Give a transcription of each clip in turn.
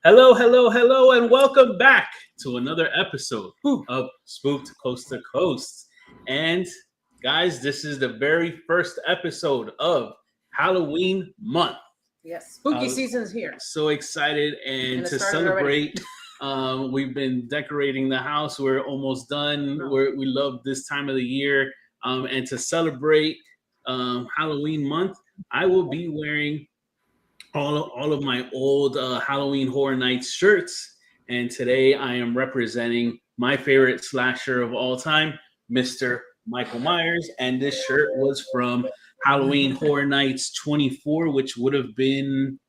Hello, hello, hello, and welcome back to another episode of Spooked Coast to Coast. And guys, this is the very first episode of Halloween month. Yes, spooky season's here. So excited and to celebrate. We've been decorating the house. We're almost done. We love this time of the year. And to celebrate Halloween month, I will be wearing all of my old Halloween Horror Nights shirts. And today I am representing my favorite slasher of all time, Mr. Michael Myers. And this shirt was from Halloween Horror Nights 24, which would have been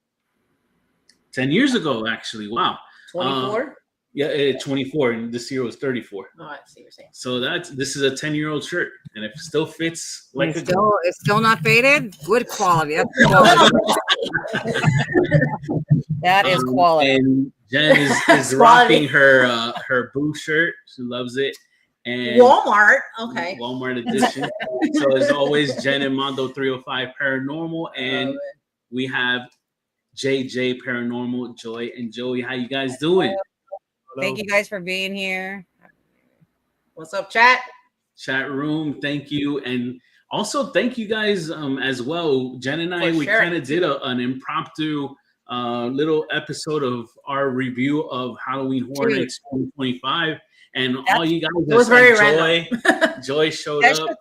10 years ago, actually. Wow. 24? Yeah, 24, and this year was 34. Oh, I see what you're saying. So this is a 10-year-old shirt, and it still fits like it's still not faded. Good quality. That's quality. That is quality. And Jen is rocking her Boo shirt. She loves it. And Walmart, okay. Walmart edition. So as always, Jen and Mondo 305 Paranormal, and we have JJ Paranormal, Joy and Joey. How you guys doing? Hello. Thank you guys for being here. What's up, chat? Chat room, thank you. And also thank you guys as well. Jen and I, we kind of did an impromptu little episode of our review of Halloween Horror Nights 2025. And all you guys, it was very random. Joy showed up.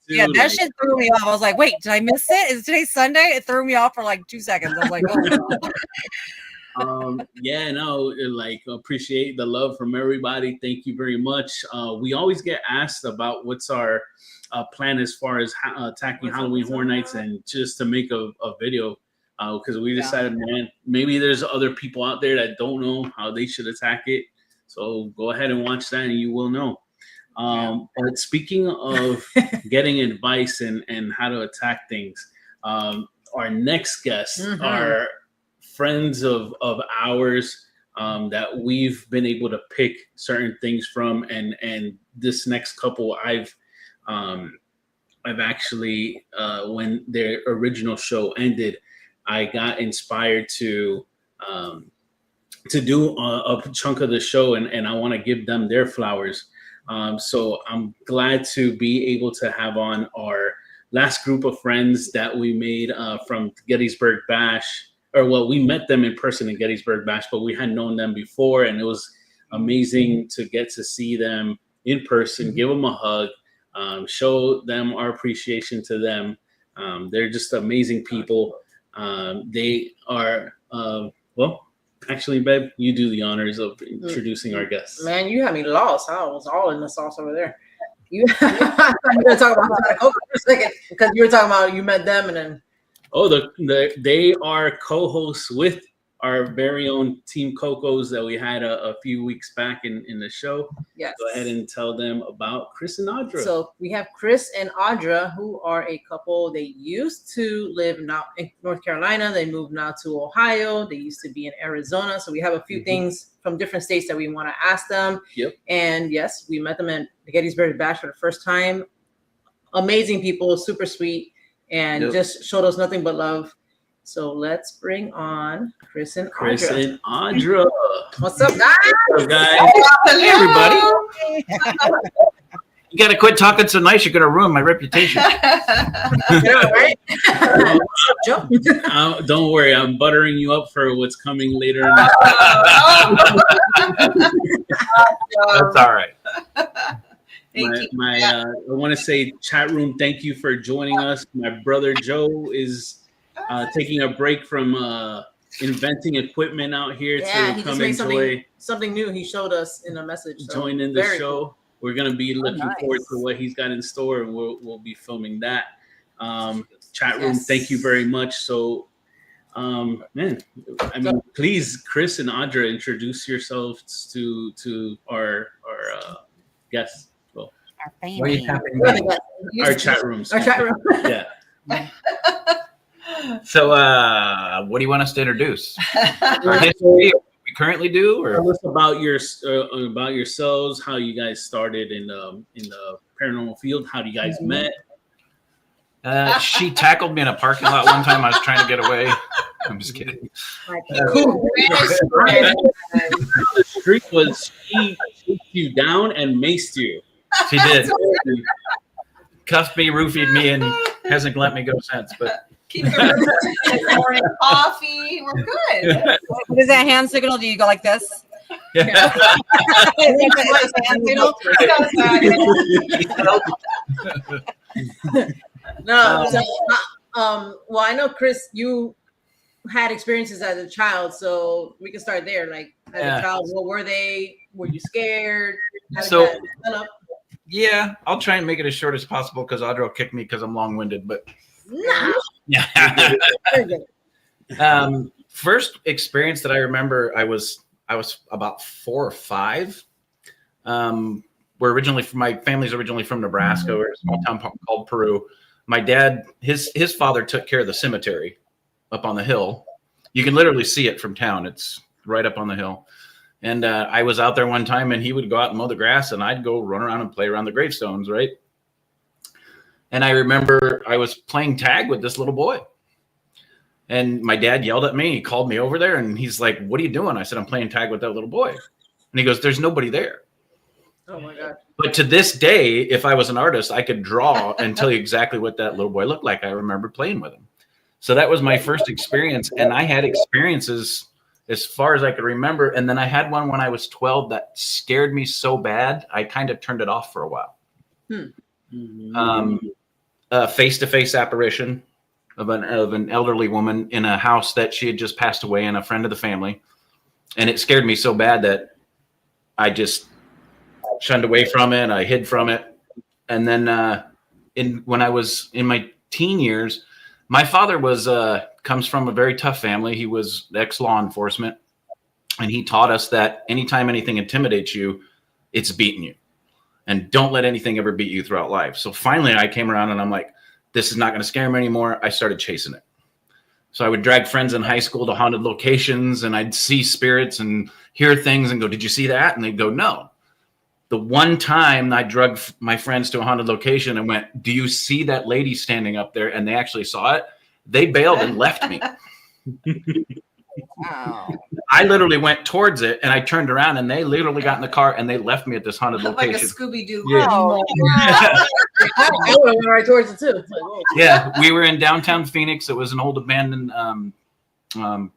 Yeah, that shit threw me off. I was like, wait, did I miss it? Is today Sunday? It threw me off for like 2 seconds. I was like, oh. Appreciate the love from everybody. Thank you very much. We always get asked about what's our plan as far as attacking Halloween Horror Nights, and just to make a video because we decided, man, maybe there's other people out there that don't know how they should attack it. So go ahead and watch that and you will know. But speaking of getting advice and how to attack things, our next guests are friends of ours that we've been able to pick certain things from. And this next couple, I've actually, when their original show ended, I got inspired to do a chunk of the show, and I want to give them their flowers. So I'm glad to be able to have on our last group of friends that we made from Gettysburg Bash. We met them in person in Gettysburg Bash, but we had known them before, and it was amazing to get to see them in person, give them a hug, show them our appreciation to them. They're just amazing people. They are, actually, babe, you do the honors of introducing our guests. Man, you had me lost. I was all in the sauce over there. You were going to talk about Coco for a second because you were talking about you met them and then. Oh, they are co-hosts with our very own Team Cocos that we had a few weeks back in the show. Yes. Go ahead and tell them about Chris and Audra. So we have Chris and Audra, who are a couple. They used to live now in North Carolina. They moved now to Ohio. They used to be in Arizona. So we have a few things from different states that we want to ask them. Yep. And yes, we met them at the Gettysburg Bash for the first time. Amazing people, super sweet, and just showed us nothing but love. So let's bring on Chris and Audra. What's up, guys? What's up, guys? Hey, everybody. You got to quit talking so nice. You're going to ruin my reputation. Right? Don't worry. I'm buttering you up for what's coming later. That's all right. I want to say, chat room, thank you for joining us. My brother Joe is taking a break from inventing equipment out here to come enjoy something new. He showed us in a message. So join in the show. Cool. We're gonna be looking forward to what he's got in store, and we'll be filming that. Chat room, thank you very much. So, please, Chris and Audra, introduce yourselves to our guests. Well, our family. Our chat rooms. Our chat room. Yeah. So, what do you want us to introduce? Our history, what we currently do, or tell us about yourselves, how you guys started in the paranormal field, how you guys met. She tackled me in a parking lot one time. I was trying to get away. I'm just kidding. The street was she took you down and maced you. She did. Cuffed me, roofied me, and hasn't let me go since. But Keep the morning coffee. We're good. What is that hand signal? Do you go like this? yeah. Hand signal? No. So, well, I know, Chris, you had experiences as a child, so we can start there. Like, as a child, what were they? Were you scared? Yeah, I'll try and make it as short as possible because Audra will kick me because I'm long-winded. But yeah. First experience that I remember, I was about 4 or 5. We're originally my family's originally from Nebraska. We're in a small town called Peru. My dad, his father took care of the cemetery up on the hill. You can literally see it from town. It's right up on the hill. And I was out there one time, and he would go out and mow the grass, and I'd go run around and play around the gravestones, right? And I remember I was playing tag with this little boy. And my dad yelled at me. He called me over there, and he's like, "What are you doing?" I said, "I'm playing tag with that little boy." And he goes, "There's nobody there." Oh, my God. But to this day, if I was an artist, I could draw and tell you exactly what that little boy looked like. I remember playing with him. So that was my first experience. And I had experiences as far as I could remember. And then I had one when I was 12 that scared me so bad, I kind of turned it off for a while. A face-to-face apparition of an elderly woman in a house that she had just passed away, and a friend of the family. And it scared me so bad that I just shunned away from it. I hid from it. And then when I was in my teen years, my father comes from a very tough family. He was ex-law enforcement, and he taught us that anytime anything intimidates you, it's beating you. And don't let anything ever beat you throughout life. So finally I came around and I'm like, this is not going to scare me anymore. I started chasing it. So I would drag friends in high school to haunted locations, and I'd see spirits and hear things and go, "Did you see that?" And they'd go, "No." The one time I drug my friends to a haunted location and went, "Do you see that lady standing up there?" And they actually saw it. They bailed and left me. Wow. I literally went towards it, and I turned around, and they literally got in the car and they left me at this haunted location. Like a Scooby-Doo. Yeah. Oh, I would have went right towards it, too. It's like, whoa. Yeah, we were in downtown Phoenix. It was an old abandoned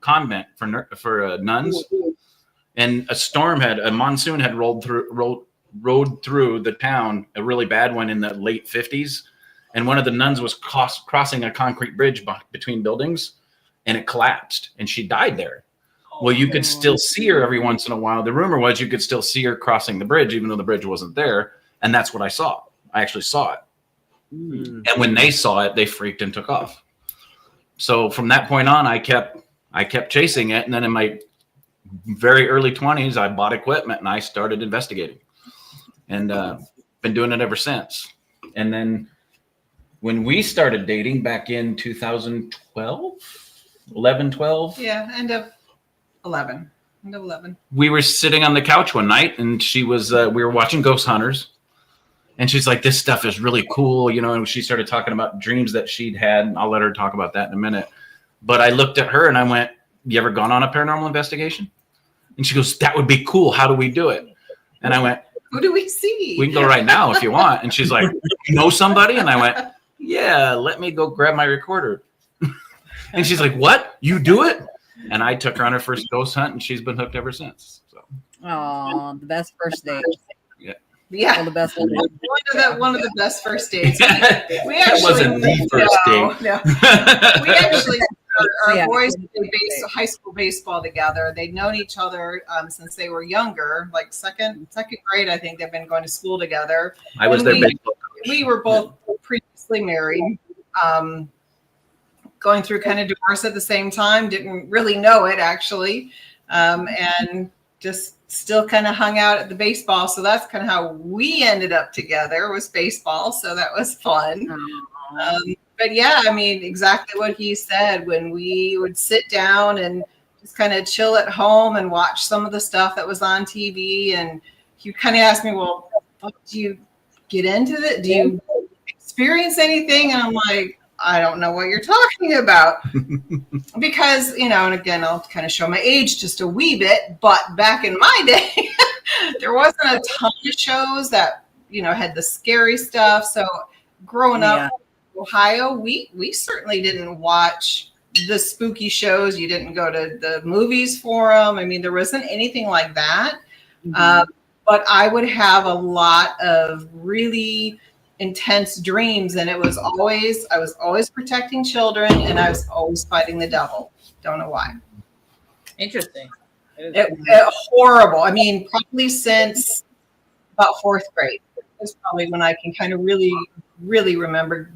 convent for nuns, and a monsoon had rode through the town, a really bad one in the late 50s, and one of the nuns was crossing a concrete bridge between buildings, and it collapsed, and she died there. Well, you could still see her every once in a while. The rumor was you could still see her crossing the bridge, even though the bridge wasn't there, and that's what I saw. I actually saw it. And when they saw it, they freaked and took off. So from that point on, I kept chasing it. And then in my very early 20s, I bought equipment and I started investigating, and been doing it ever since. And then when we started dating back in 2012, 11, 12. yeah, end of 11. We were sitting on the couch one night, and we were watching Ghost Hunters. And she's like, "This stuff is really cool," and she started talking about dreams that she'd had. And I'll let her talk about that in a minute. But I looked at her and I went, "You ever gone on a paranormal investigation?" And she goes, "That would be cool. How do we do it?" And I went, Who do we see? "We can go right now if you want." And she's like, "You know somebody?" And I went, "Yeah, let me go grab my recorder." And she's like, "What? You do it?" And I took her on her first ghost hunt, and she's been hooked ever since. So. Oh, the best first date. Yeah, All the best. one of the best first dates. We That actually wasn't the first date. No. We actually our Yeah. boys played high school baseball together. They'd known each other since they were younger, like second grade. I think they've been going to school together. I was And their we- baseball coach. We were both previously married, going through kind of divorce at the same time. Didn't really know it actually, and just still kind of hung out at the baseball. So that's kind of how we ended up together, was baseball. So that was fun. But yeah, I mean, exactly what he said. When we would sit down and just kind of chill at home and watch some of the stuff that was on TV, and he kind of asked me, "Well, do you get into it? Do you experience anything? And I'm like, I don't know what you're talking about. Because, and again, I'll kind of show my age just a wee bit, but back in my day, there wasn't a ton of shows that, had the scary stuff. So growing up in Ohio, we certainly didn't watch the spooky shows. You didn't go to the movies for them. I mean, there wasn't anything like that. But I would have a lot of really intense dreams, and I was always protecting children, and I was always fighting the devil. Don't know why. Interesting. It horrible. I mean, probably since about fourth grade is probably when I can kind of really, really remember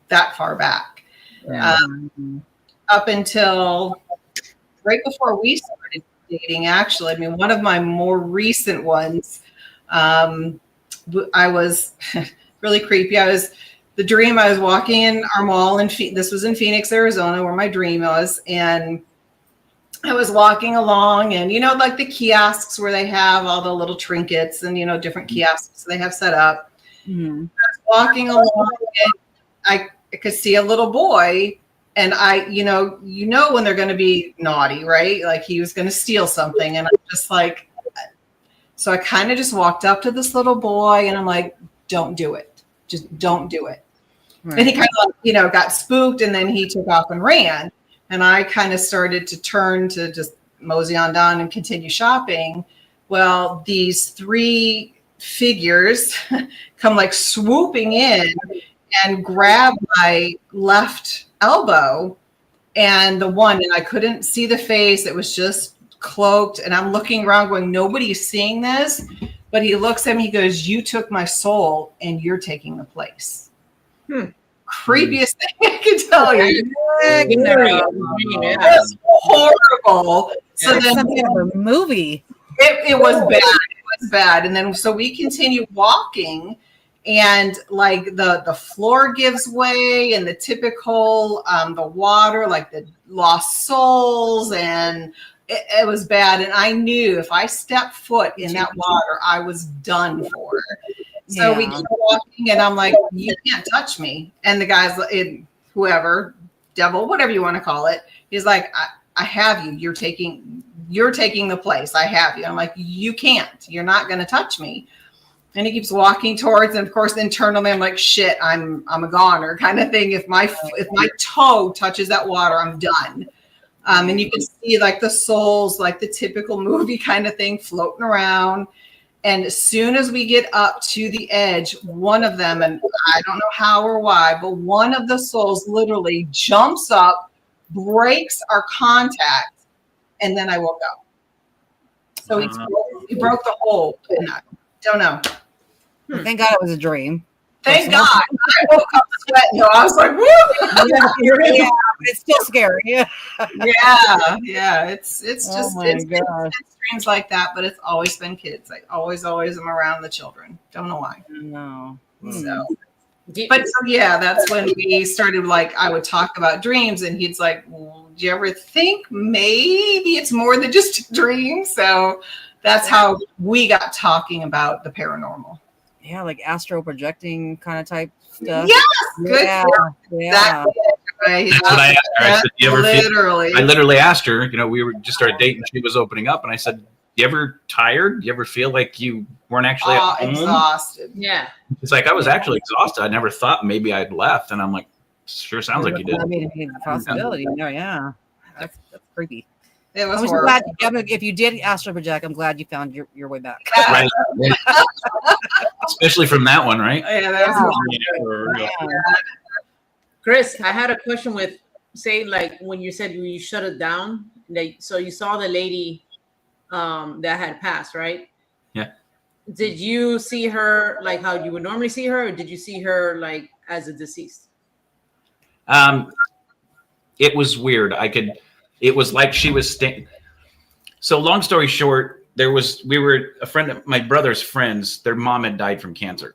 that far back. Yeah. Up until right before we started dating, actually. I mean, one of my more recent ones, I was really creepy. I was walking in our mall, and this was in Phoenix, Arizona, where my dream was. And I was walking along, and, like the kiosks where they have all the little trinkets and, different kiosks they have set up. I was walking along, and I could see a little boy. And when they're going to be naughty, right? Like he was going to steal something. And I'm just like, so I kind of just walked up to this little boy, and I'm like, don't do it. Just don't do it. Right. And he kind of got spooked, and then he took off and ran. And I kind of started to turn to just mosey on down and continue shopping. Well, these three figures come like swooping in and grab my left elbow, and I couldn't see the face. It was just cloaked, and I'm looking around going, nobody's seeing this. But he looks at me, he goes, you took my soul and you're taking the place. Creepiest thing I can tell you. It's horrible. So That's then something of a movie. it was bad. It was bad. And then so we continued walking, and like the floor gives way, and the typical the water, like the lost souls, and it was bad. And I knew if I stepped foot in that water, I was done for. So we keep walking, and I'm like, you can't touch me. And the guy's, whoever, devil, whatever you want to call it, he's like, I have you. You're taking the place. I have you. I'm like, you can't. You're not going to touch me. And he keeps walking towards, and of course, internally, I'm like, shit, I'm a goner kind of thing. If my toe touches that water, I'm done. And you can see like the souls, like the typical movie kind of thing, floating around. And as soon as we get up to the edge, one of them, and I don't know how or why, but one of the souls literally jumps up, breaks our contact, and then I woke up. So he broke the hold. And I don't know. Thank God it was a dream. Thank God. I woke up sweating. I was like, woo! Yeah, but it's still scary. Yeah. It's just it's dreams like that, but it's always been kids. I always am around the children. Don't know why. No. So, but so, yeah, that's when we started. Like, I would talk about dreams, and he's like, well, "Do you ever think maybe it's more than just a dream?" So that's how we got talking about the paranormal. Yeah, like astral projecting kind of type stuff. Yes, good. Yeah. Exactly. Right. That's what I asked her. I said, "Do you ever literally?" I literally asked her. We were just started dating. She was opening up, and I said, "You ever tired? You ever feel like you weren't actually at home?" Exhausted. Yeah. It's like I was actually exhausted. I never thought maybe I'd left, and I'm like, "Sure sounds like you did." I mean, a possibility. No, yeah, that's creepy. It was I'm horrible. glad, if you did astral project, I'm glad you found your way back. Right. Especially from that one, right? Yeah, that was Chris, I had a question with, say, like when you said you shut it down, so you saw the lady that had passed, right? Yeah. Did you see her like how you would normally see her, or did you see her like as a deceased? It was weird. It was like she was so long story short, we were a friend of my brother's friends, their mom had died from cancer.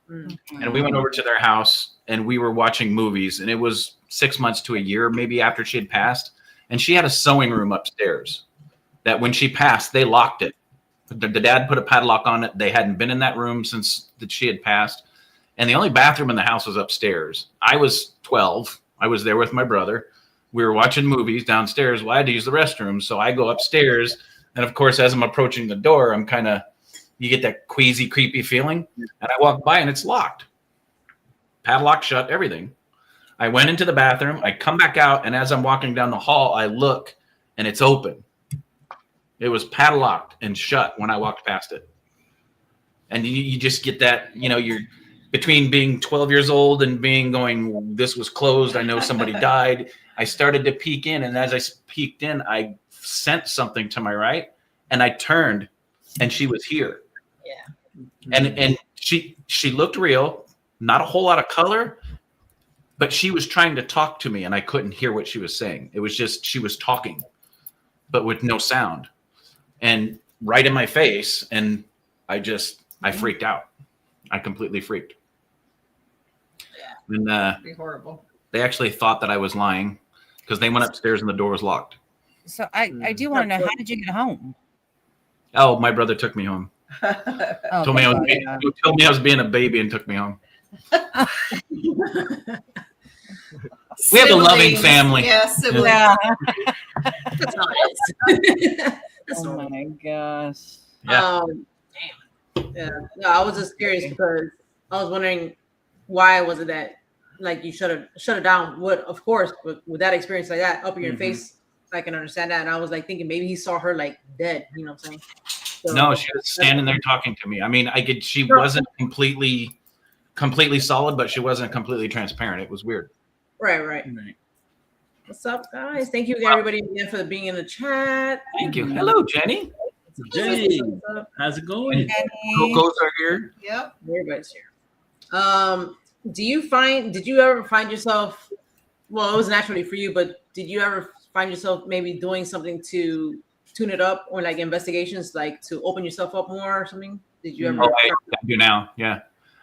And we went over to their house, and we were watching movies, and it was 6 months to a year maybe after she had passed. And she had a sewing room upstairs that when she passed, they locked it. The dad put a padlock on it. They hadn't been in that room since she had passed. And the only bathroom in the house was upstairs. I was 12. I was there with my brother. We were watching movies downstairs. Well, I had to use the restroom. So I go upstairs. And of course, as I'm approaching the door, you get that queasy, creepy feeling. And I walk by and it's locked. Padlock shut, everything. I went into the bathroom. I come back out. And as I'm walking down the hall, I look and it's open. It was padlocked and shut when I walked past it. And you just get that, you're between being 12 years old and going, this was closed. I know somebody died. I started to peek in. And as I peeked in, I sensed something to my right. And I turned and she was here. Yeah. And she looked real, not a whole lot of color, but she was trying to talk to me and I couldn't hear what she was saying. It was just, she was talking, but with no sound and right in my face. And I freaked out. I completely freaked. And That'd be horrible. they actually thought that I was lying because they went upstairs and the door was locked. So I do want to know, how did you get home? Oh, my brother took me home. Oh, Told me I was yeah. being a baby and took me home. We have a loving Siblings. family. Yeah, siblings. Yeah. That's not it. That's Oh not my gosh. Yeah. Damn. Yeah. No, I was just curious because I was wondering why was it that like you shut it down? What, of course, with that experience like that up in your face, I can understand that. And I was like thinking maybe he saw her like dead. You know what I'm saying? So, No, she was standing there talking to me. I mean, she wasn't completely solid, but she wasn't completely transparent. It was weird. Right. What's up, guys? Thank you everybody again for being in the chat. Thank you. Hello, Jenny. Jenny, how's it going? Coco's are here. Yep. Everybody's here. Did you ever find yourself, well, it was naturally for you, but did you ever find yourself maybe doing something to tune it up or like investigations, like to open yourself up more or something? Did you ever? Oh, I do now. Yeah.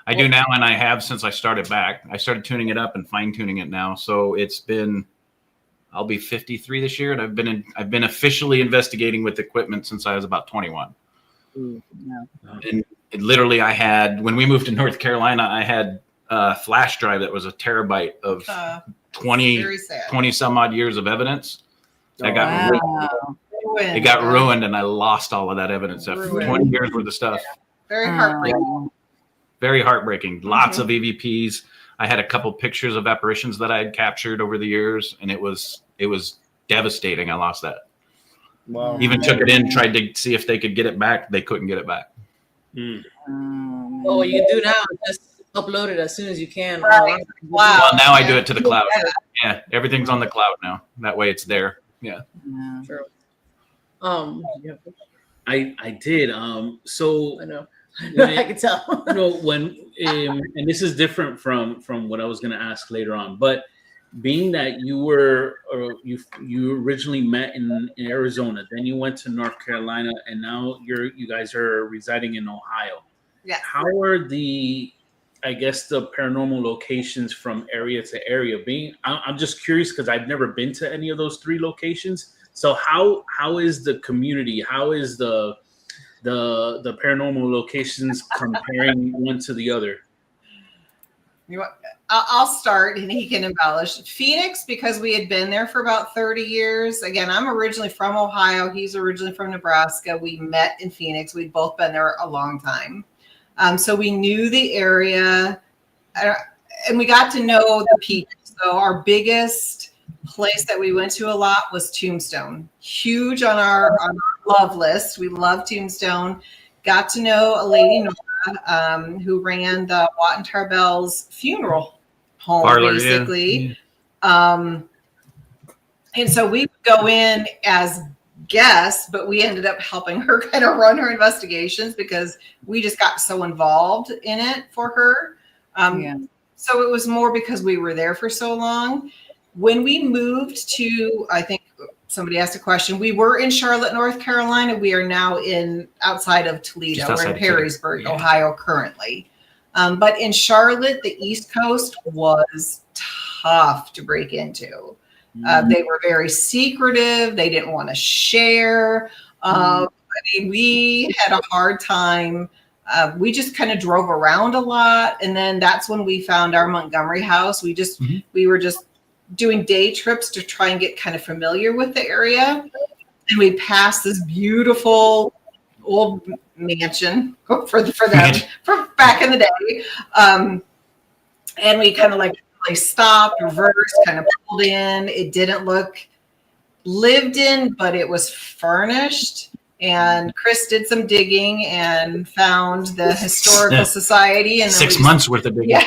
I do now, and I have since I started back. I started tuning it up and fine-tuning it now. So I'll be 53 this year, and I've been officially investigating with equipment since I was about 21. No. And literally, when we moved to North Carolina, I had a flash drive that was a terabyte of 20 some odd years of evidence. It got ruined, and I lost all of that evidence after 20 years worth of stuff. Very heartbreaking. Very heartbreaking. Lots of EVPs. I had a couple pictures of apparitions that I had captured over the years, and it was devastating. I lost that. Wow. Even took it in, tried to see if they could get it back. They couldn't get it back. Well, what you can do now is just upload it as soon as you can. Right. Wow. Well, now I do it to the cloud. Yeah, everything's on the cloud now. That way it's there. Yeah. Sure. I did. So I know. When I can tell. when and this is different from what I was going to ask later on, but being that you originally met in Arizona, then you went to North Carolina, and now you guys are residing in Ohio. Yeah. How are the paranormal locations from area to area? I'm just curious because I've never been to any of those three locations. So how is the community? How is the paranormal locations comparing one to the other? I'll start and he can embellish. Phoenix, because we had been there for about 30 years. Again, I'm originally from Ohio. He's originally from Nebraska. We met in Phoenix. We'd both been there a long time. So we knew the area and we got to know the people. So our biggest place that we went to a lot was Tombstone. Huge on our love list. We love Tombstone. Got to know a lady, Nora, who ran the Watt and Tarbell's funeral home, Parlor, basically. Yeah. And so we would go in as guests, but we ended up helping her kind of run her investigations because we just got so involved in it for her. So it was more because we were there for so long. When we moved to, I think somebody asked a question, we were in Charlotte, North Carolina. We are now outside of Toledo. We're in Perrysburg, Ohio currently. But in Charlotte, the East Coast was tough to break into. They were very secretive. They didn't want to share. We had a hard time we just kind of drove around a lot. And then that's when we found our Montgomery house. We were just doing day trips to try and get kind of familiar with the area. And we passed this beautiful old mansion for them from back in the day. And we kind of like stopped, reversed, kind of pulled in. It didn't look lived in, but it was furnished. And Chris did some digging and found the Historical Society. And 6 months worth of digging.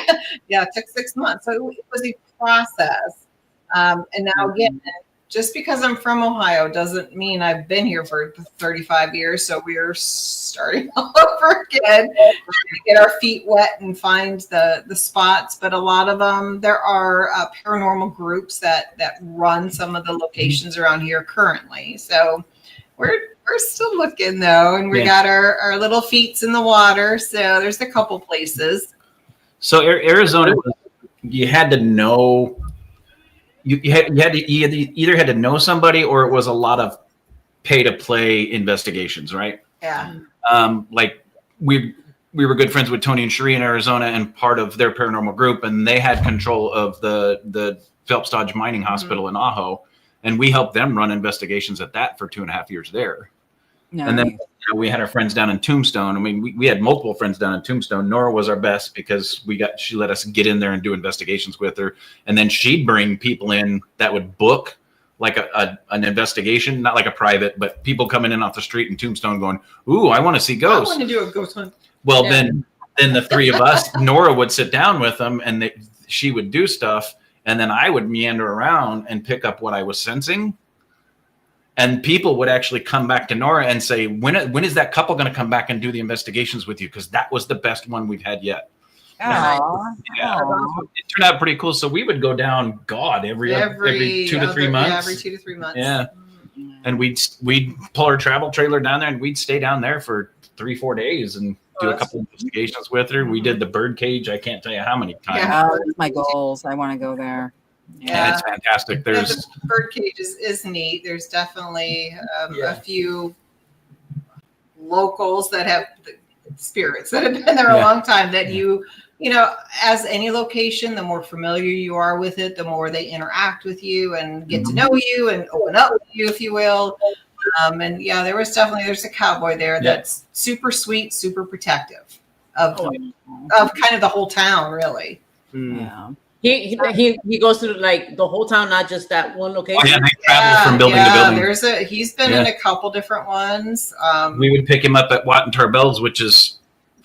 Yeah, it took 6 months. So it was a process. And now again, just because I'm from Ohio doesn't mean I've been here for 35 years. So we're starting all over again, trying to get our feet wet and find the spots. But a lot of them, there are paranormal groups that run some of the locations around here currently. So we're still looking though, and we got our little feets in the water. So there's a couple places. So Arizona, you had to know. You either had to know somebody, or it was a lot of pay to play investigations, right? Yeah. Like we were good friends with Tony and Cherie in Arizona, and part of their paranormal group, and they had control of the Phelps Dodge Mining Hospital in Ajo, and we helped them run investigations at that for 2.5 years there. No. And then we had our friends down in Tombstone. I mean, we had multiple friends down in Tombstone. Nora was our best because she let us get in there and do investigations with her. And then she'd bring people in that would book like an investigation, not like a private, but people coming in off the street in Tombstone going, "Ooh, I want to see ghosts. I want to do a ghost hunt." Well, then the three of us, Nora would sit down with them, and she would do stuff, and then I would meander around and pick up what I was sensing. And people would actually come back to Nora and say, when is that couple going to come back and do the investigations with you? Because that was the best one we've had yet. Aww. Yeah. It turned out pretty cool. So we would go down, every 2 to 3 months. Yeah, every 2 to 3 months. Yeah. And we'd pull our travel trailer down there, and we'd stay down there for 3-4 days and do a couple of investigations with her. We did the bird cage. I can't tell you how many times. Yeah. That's my goals. I want to go there. Yeah, it's fantastic. There's the bird cage is neat. There's definitely a few locals that have spirits that have been there a long time that you know, as any location, the more familiar you are with it, the more they interact with you and get to know you and open up with you, if you will. And yeah, there's a cowboy there that's super sweet, super protective of kind of the whole town, really. Yeah. He goes through like the whole town, not just that one location. Oh, yeah, they travel from building to building. He's been in a couple different ones. We would pick him up at Watt and Tarbell's, which is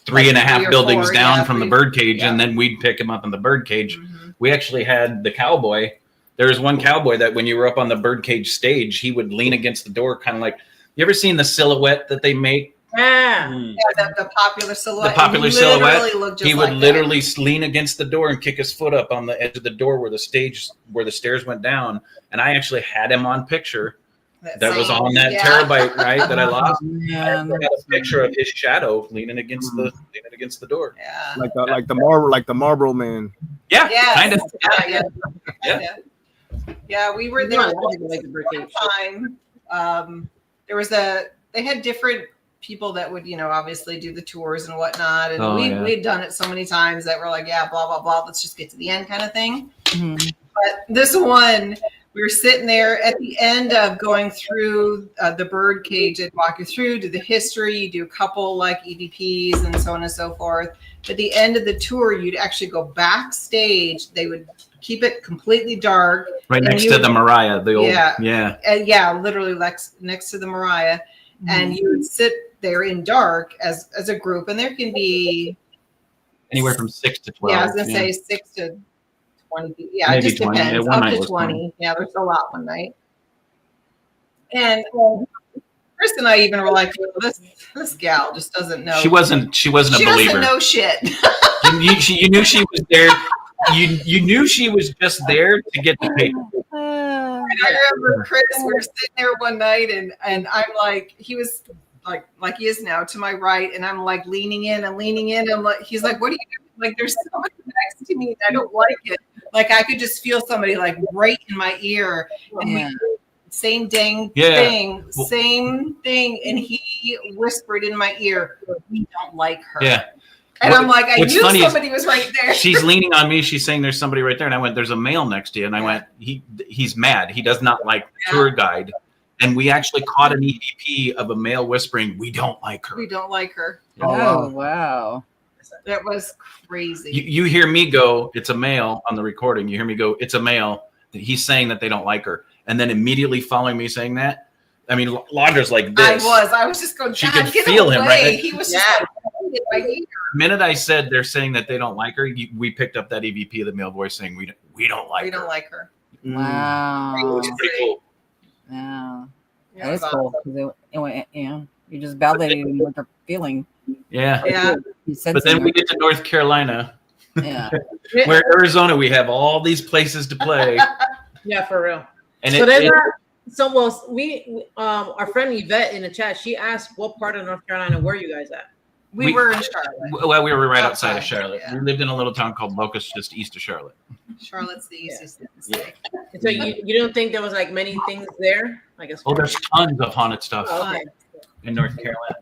3.5 buildings down from the bird cage, and then we'd pick him up in the bird cage. We actually had the cowboy. There was one cowboy that when you were up on the bird cage stage, he would lean against the door, kind of like, you ever seen the silhouette that they make? Yeah. The popular silhouette. The popular silhouette. He would literally lean against the door and kick his foot up on the edge of the door where the stairs went down. And I actually had him on picture. That was on that terabyte, right? That I lost. I had a picture of his shadow leaning against the door. Yeah. Like the Marlboro Man. Yeah. Kind of. Yeah. We were there one time. They had different people that would, obviously do the tours and whatnot. And we'd done it so many times that we're like, yeah, blah, blah, blah. Let's just get to the end kind of thing. Mm-hmm. But this one, we were sitting there at the end of going through the bird cage. They'd walk you through, do the history, you do a couple like EVPs and so on and so forth. At the end of the tour, you'd actually go backstage. They would keep it completely dark. Right next to the Mariah, the old, literally next to the Mariah. Mm-hmm. And you would sit there in dark as a group, and there can be anywhere from 6 to 12. Yeah, I was gonna say 6 to 20. Yeah, maybe it just 20. depends. Up to 20. Yeah, there's a lot one night. And Chris and I even were like, this gal just doesn't know. She wasn't a believer. She doesn't know shit. you knew she was there. You knew she was just there to get the paper. And I remember Chris, we were sitting there one night and I'm like, he was like he is now to my right. And I'm like leaning in. I'm like, he's like, what are you doing? Like, there's somebody next to me and I don't like it. Like I could just feel somebody like right in my ear. And same dang thing, same thing. And he he whispered in my ear, "We don't like her." Yeah. And I'm like, I What's knew funny is somebody was right there. She's leaning on me. She's saying there's somebody right there. And I went, there's a male next to you. And I went, he's mad. He does not like the tour guide. And we actually caught an EVP of a male whispering, "We don't like her." We don't like her. Oh, wow. That was crazy. You hear me go, "It's a male" on the recording. You hear me go, "It's a male." He's saying that they don't like her. And then immediately following me saying that, I mean, Audra's like this. I was just going, She God, could get feel away. him, right? He was just like, The minute I said they're saying that they don't like her, we picked up that EVP of the male voice saying, we don't like we her. don't like her. Wow. It's pretty cool. Yeah. Yeah, That is it was cool. 'Cause it went, you just validated what they're feeling. Yeah. Yeah. You said But then something. we get to North Carolina, Yeah. where Arizona, we have all these places to play. Yeah, for real. And So there's our friend Yvette in the chat, she asked what part of North Carolina were you guys at? We were in Charlotte. well, we were right outside of Outside, Charlotte. yeah. We lived in a little town called Locust, just east of Charlotte. Charlotte's the easiest to say. And so you don't think there was like many things there? I guess. Oh, there's tons of haunted stuff Oh, okay. in North Carolina.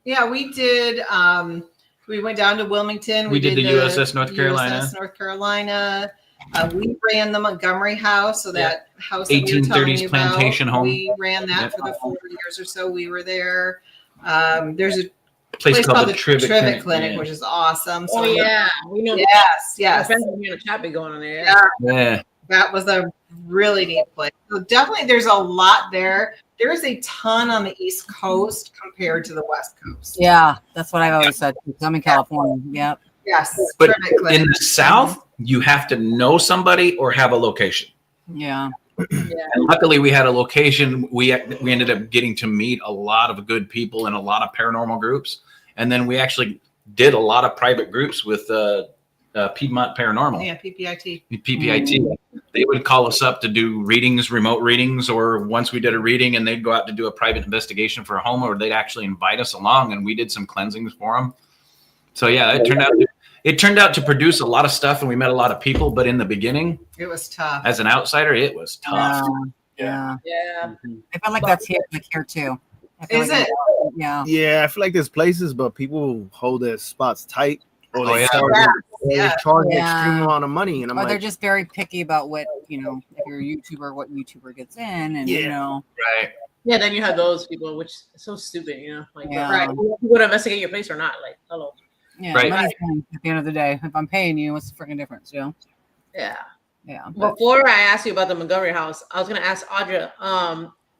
Yeah, we did. We went down to Wilmington. We did the USS North Carolina. USS North Carolina. We ran the Montgomery House, so that house that we were 1830s telling you about, plantation home. We ran that Yep. for the 4 years or so we were there. There's a Place called the Trivet Clinic, yeah. which is awesome. Oh yeah, we know. Yes. My friends in the chat be going on there. Yeah. Yeah. That was a really neat place. So definitely there's a lot there. There is a ton on the East Coast compared to the West Coast. Yeah. That's what I've always said. I'm in California. Yep. Yes. But Trivet Clinic. in the South, you have to know somebody or have a location. Yeah. And luckily, we had a location. We ended up getting to meet a lot of good people and a lot of paranormal groups. And then we actually did a lot of private groups with Piedmont Paranormal. Yeah, PPIT. PPIT. They would call us up to do readings, remote readings, or once we did a reading and they'd go out to do a private investigation for a home, or they'd actually invite us along and we did some cleansings for them. So yeah, it turned out to produce a lot of stuff and we met a lot of people, but in the beginning, It was tough. as an outsider, it was tough. Yeah. Yeah. I feel like that's here too. I feel Is like it? Yeah. Yeah, I feel like there's places, but people hold their spots tight, or Oh, they yeah. charge, Yeah. charge an Yeah. extreme amount of money, and I'm Or they're like, just very picky about what, if you're a YouTuber, what YouTuber gets in. And, Yeah. Right. Yeah, then you have those people, which is so stupid, like Yeah. Right. you want to investigate your place or not? Like, hello. Yeah. Right. Money's money at the end of the day. If I'm paying you, what's the freaking difference? Yeah. Yeah. Before I ask you about the Montgomery House, I was gonna ask Audra.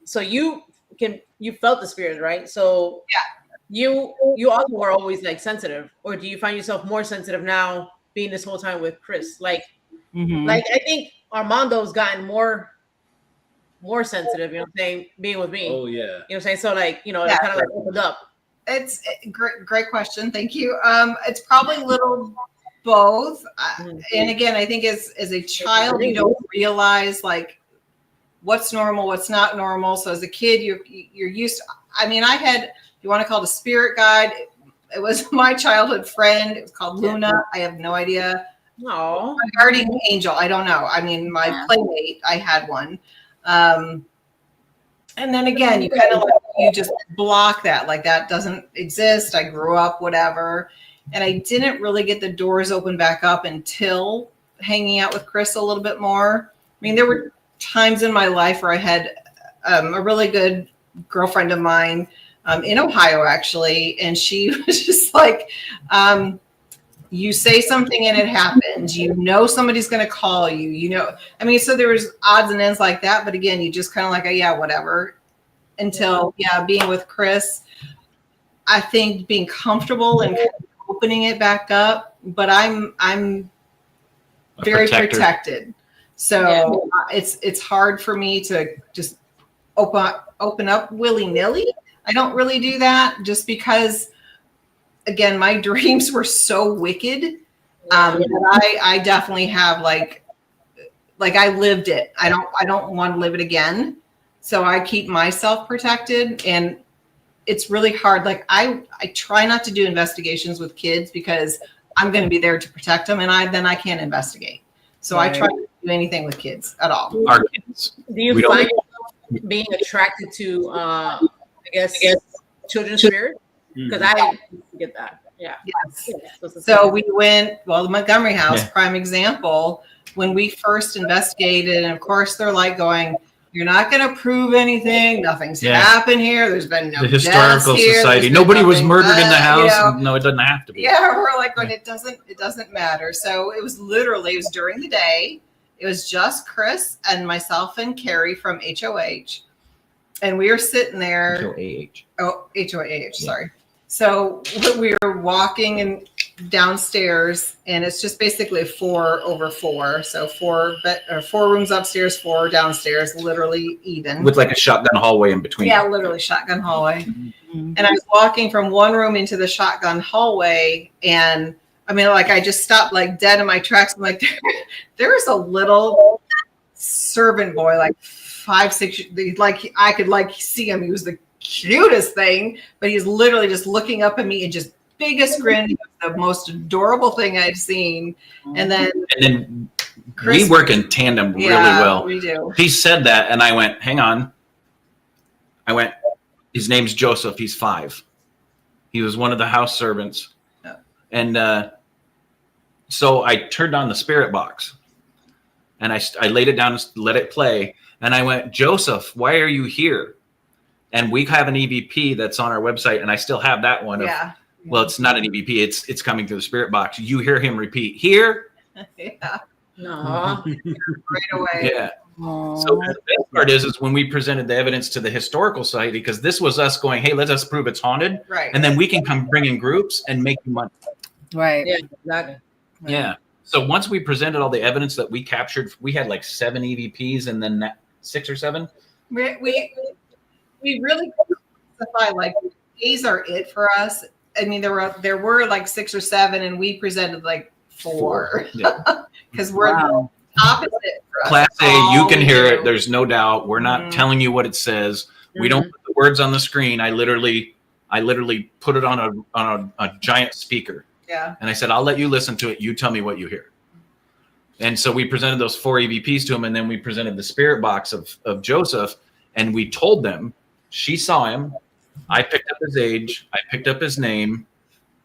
So you felt the spirits, right? So you also were always like sensitive, or do you find yourself more sensitive now, being this whole time with Chris? Like I think Armando's gotten more sensitive. You know what I'm saying? Being with me. Oh yeah. You know what I'm saying? So it kind of like opened up. It's a great question. Thank you. It's probably a little both. And again, I think as a child, you don't realize like what's normal, what's not normal. So as a kid, you're used to, I mean, I had, if you want to call it a spirit guide, it was my childhood friend. It was called Luna. I have no idea. No. My guardian angel. I don't know. I mean, my playmate, I had one. And then again, you kind of you just block that, like that doesn't exist. I grew up, whatever. And I didn't really get the doors open back up until hanging out with Chris a little bit more. I mean, there were times in my life where I had a really good girlfriend of mine in Ohio, actually. And she was just like, you say something and it happens, somebody's going to call you, I mean, so there was odds and ends like that. But again, you just kind of like, whatever, until being with Chris, I think being comfortable and kind of opening it back up, but I'm very protected. So it's hard for me to just open up willy-nilly. I don't really do that just because, again, my dreams were so wicked. That I definitely have like I lived it. I don't want to live it again. So I keep myself protected, and it's really hard. Like I try not to do investigations with kids because I'm going to be there to protect them, and I can't investigate. So I try not to do anything with kids at all. Our kids. Do you find yourself being attracted to, I guess, children's spirit? Because I didn't get that. Yeah. Yes. So we went, well, the Montgomery house, prime example, when we first investigated, and of course they're like going, you're not going to prove anything. Nothing's happened here. There's been no the historical society. Nobody was murdered in the house. No, it doesn't have to be. Yeah, we're like going, it doesn't matter. So it was during the day. It was just Chris and myself and Carrie from HOH. And we were sitting there. HOAH. Oh, HOAH, sorry. So we were walking downstairs, and it's just basically 4 over 4. So 4 rooms upstairs, 4 downstairs, literally even. With like a shotgun hallway in between. Yeah, literally shotgun hallway. Mm-hmm. And I was walking from one room into the shotgun hallway, and I mean, like I just stopped like dead in my tracks. I'm like, there's a little servant boy, like 5, 6, like I could like see him. He was the cutest thing, but he's literally just looking up at me and just biggest grin, the most adorable thing I'd seen. And then Chris, we work in tandem really well. We do. He said that, and I went, hang on. I went, his name's Joseph. He's 5. He was one of the house servants. Oh. And so I turned on the spirit box, and I laid it down and let it play. And I went, Joseph, why are you here? And we have an EVP that's on our website, and I still have that one. Well, it's not an EVP. It's coming through the spirit box. You hear him repeat, here. Yeah. No. Right away. Yeah. Aww. So the best part is when we presented the evidence to the historical society, because this was us going, hey, let us prove it's haunted. Right. And then we can come bring in groups and make money. Right. Yeah, exactly. Right. Yeah. So once we presented all the evidence that we captured, we had like 7 EVPs and then 6 or 7. We really specify like these are it for us. I mean, there were like 6 or 7, and we presented like 4 because we're the opposite. For us. Class A, you can hear it. There's no doubt. We're not telling you what it says. We don't put the words on the screen. I literally put it on a giant speaker. Yeah. And I said, I'll let you listen to it. You tell me what you hear. And so we presented those 4 EVPs to him, and then we presented the spirit box of Joseph, and we told them. She saw him. I picked up his age. I picked up his name,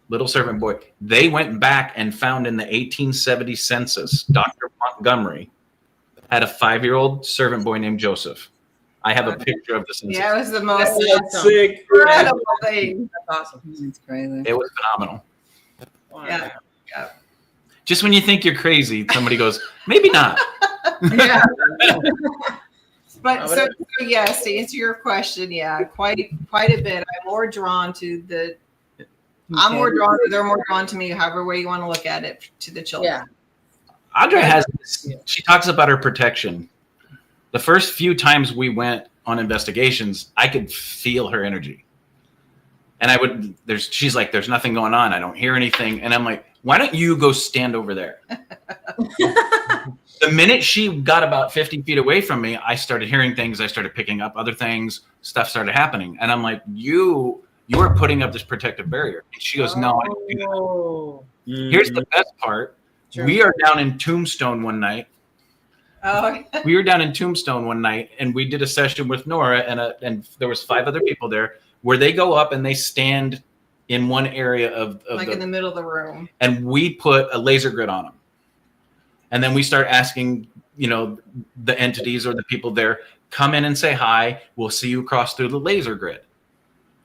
little servant boy. They went back and found in the 1870 census, Dr. Montgomery had a 5-year-old servant boy named Joseph. I have a picture of the census. Yeah, it was the most incredible thing. That's awesome. It's crazy. It was phenomenal. Wow. Yeah. Just when you think you're crazy, somebody goes, maybe not. Yeah. But so yes, to answer your question, quite a bit. I'm more drawn to they're more drawn to me, however way you want to look at it, to the children. Yeah. Audra has this, she talks about her protection. The first few times we went on investigations, I could feel her energy. And she's like, there's nothing going on. I don't hear anything. And I'm like, why don't you go stand over there? The minute she got about 50 feet away from me, I started hearing things. I started picking up other things. Stuff started happening. And I'm like, you are putting up this protective barrier. And she goes, no, I don't do that. Here's the best part. Sure. We are down in Tombstone one night. We were down in Tombstone one night, and we did a session with Nora, and there was 5 other people there, where they go up and they stand in one area of like in the middle of the room. And we put a laser grid on them. And then we start asking, the entities or the people there, come in and say hi. We'll see you cross through the laser grid. Right.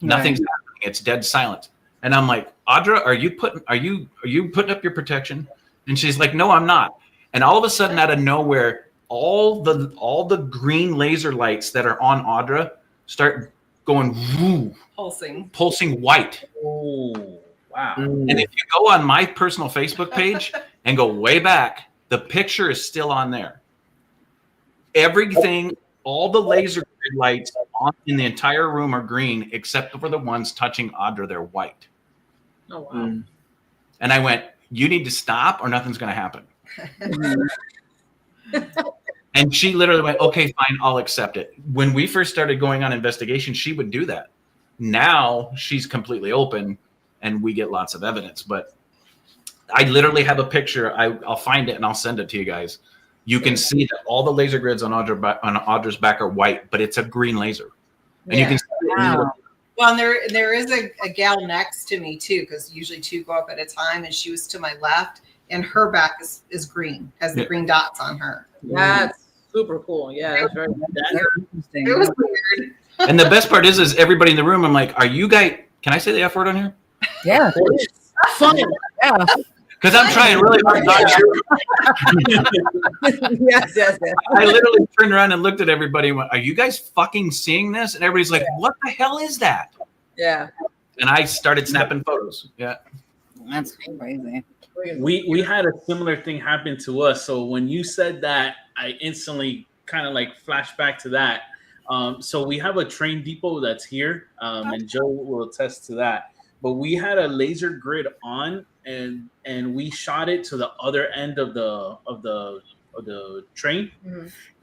Nothing's happening. It's dead silent. And I'm like, Audra, are you putting up your protection? And she's like, no, I'm not. And all of a sudden, out of nowhere, all the green laser lights that are on Audra start going woo, pulsing white. Oh, wow. And if you go on my personal Facebook page and go way back, the picture is still on there. Everything, all the laser grid lights in the entire room are green, except for the ones touching Audra, they're white. Oh, wow. And I went, you need to stop or nothing's going to happen. And she literally went, okay, fine, I'll accept it. When we first started going on investigation, she would do that. Now she's completely open and we get lots of evidence. But I literally have a picture. I'll find it and I'll send it to you guys. You can see that all the laser grids on Audra's back are white, but it's a green laser. And you can see Well, and there is a gal next to me too, because usually 2 go up at a time, and she was to my left, and her back is green, has the green dots on her. That's super cool. Yeah, that's very Interesting. It was weird. And the best part is everybody in the room, I'm like, are you guys, can I say the F word on here? Yeah. fun. Yeah. Because I'm trying really hard not to. yes. I literally turned around and looked at everybody and went, are you guys fucking seeing this? And everybody's like, what the hell is that? Yeah. And I started snapping photos. Yeah. That's crazy. We had a similar thing happen to us. So when you said that, I instantly kind of like flashed back to that. So we have a train depot that's here, and Joe will attest to that. But we had a laser grid on, and we shot it to the other end of the train,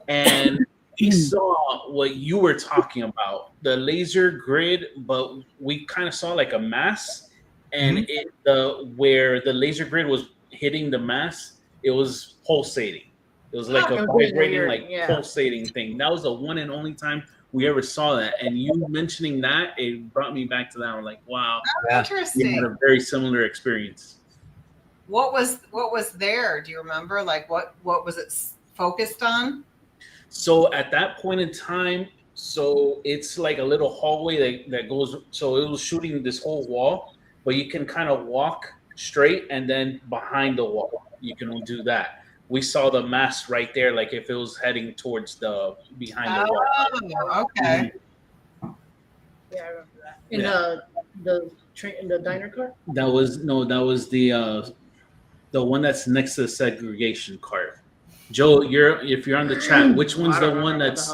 and we saw what you were talking about, the laser grid, but we kind of saw like a mass, and where the laser grid was hitting the mass, it was pulsating. It was like a vibrating, pulsating thing. That was the one and only time we ever saw that. And you mentioning that, it brought me back to that. I'm like, wow, Interesting. we had a very similar experience. What was there? Do you remember? Like what was it focused on? So at that point in time, so it's like a little hallway that goes. So it was shooting this whole wall, but you can kind of walk straight, and then behind the wall, you can do that. We saw the mass right there, like if it was heading towards the behind the wall. Oh, okay. Yeah, I remember that. In the train, in the diner car. That was the one that's next to the segregation cart. Joe, if you're on the chat, which one's the one that's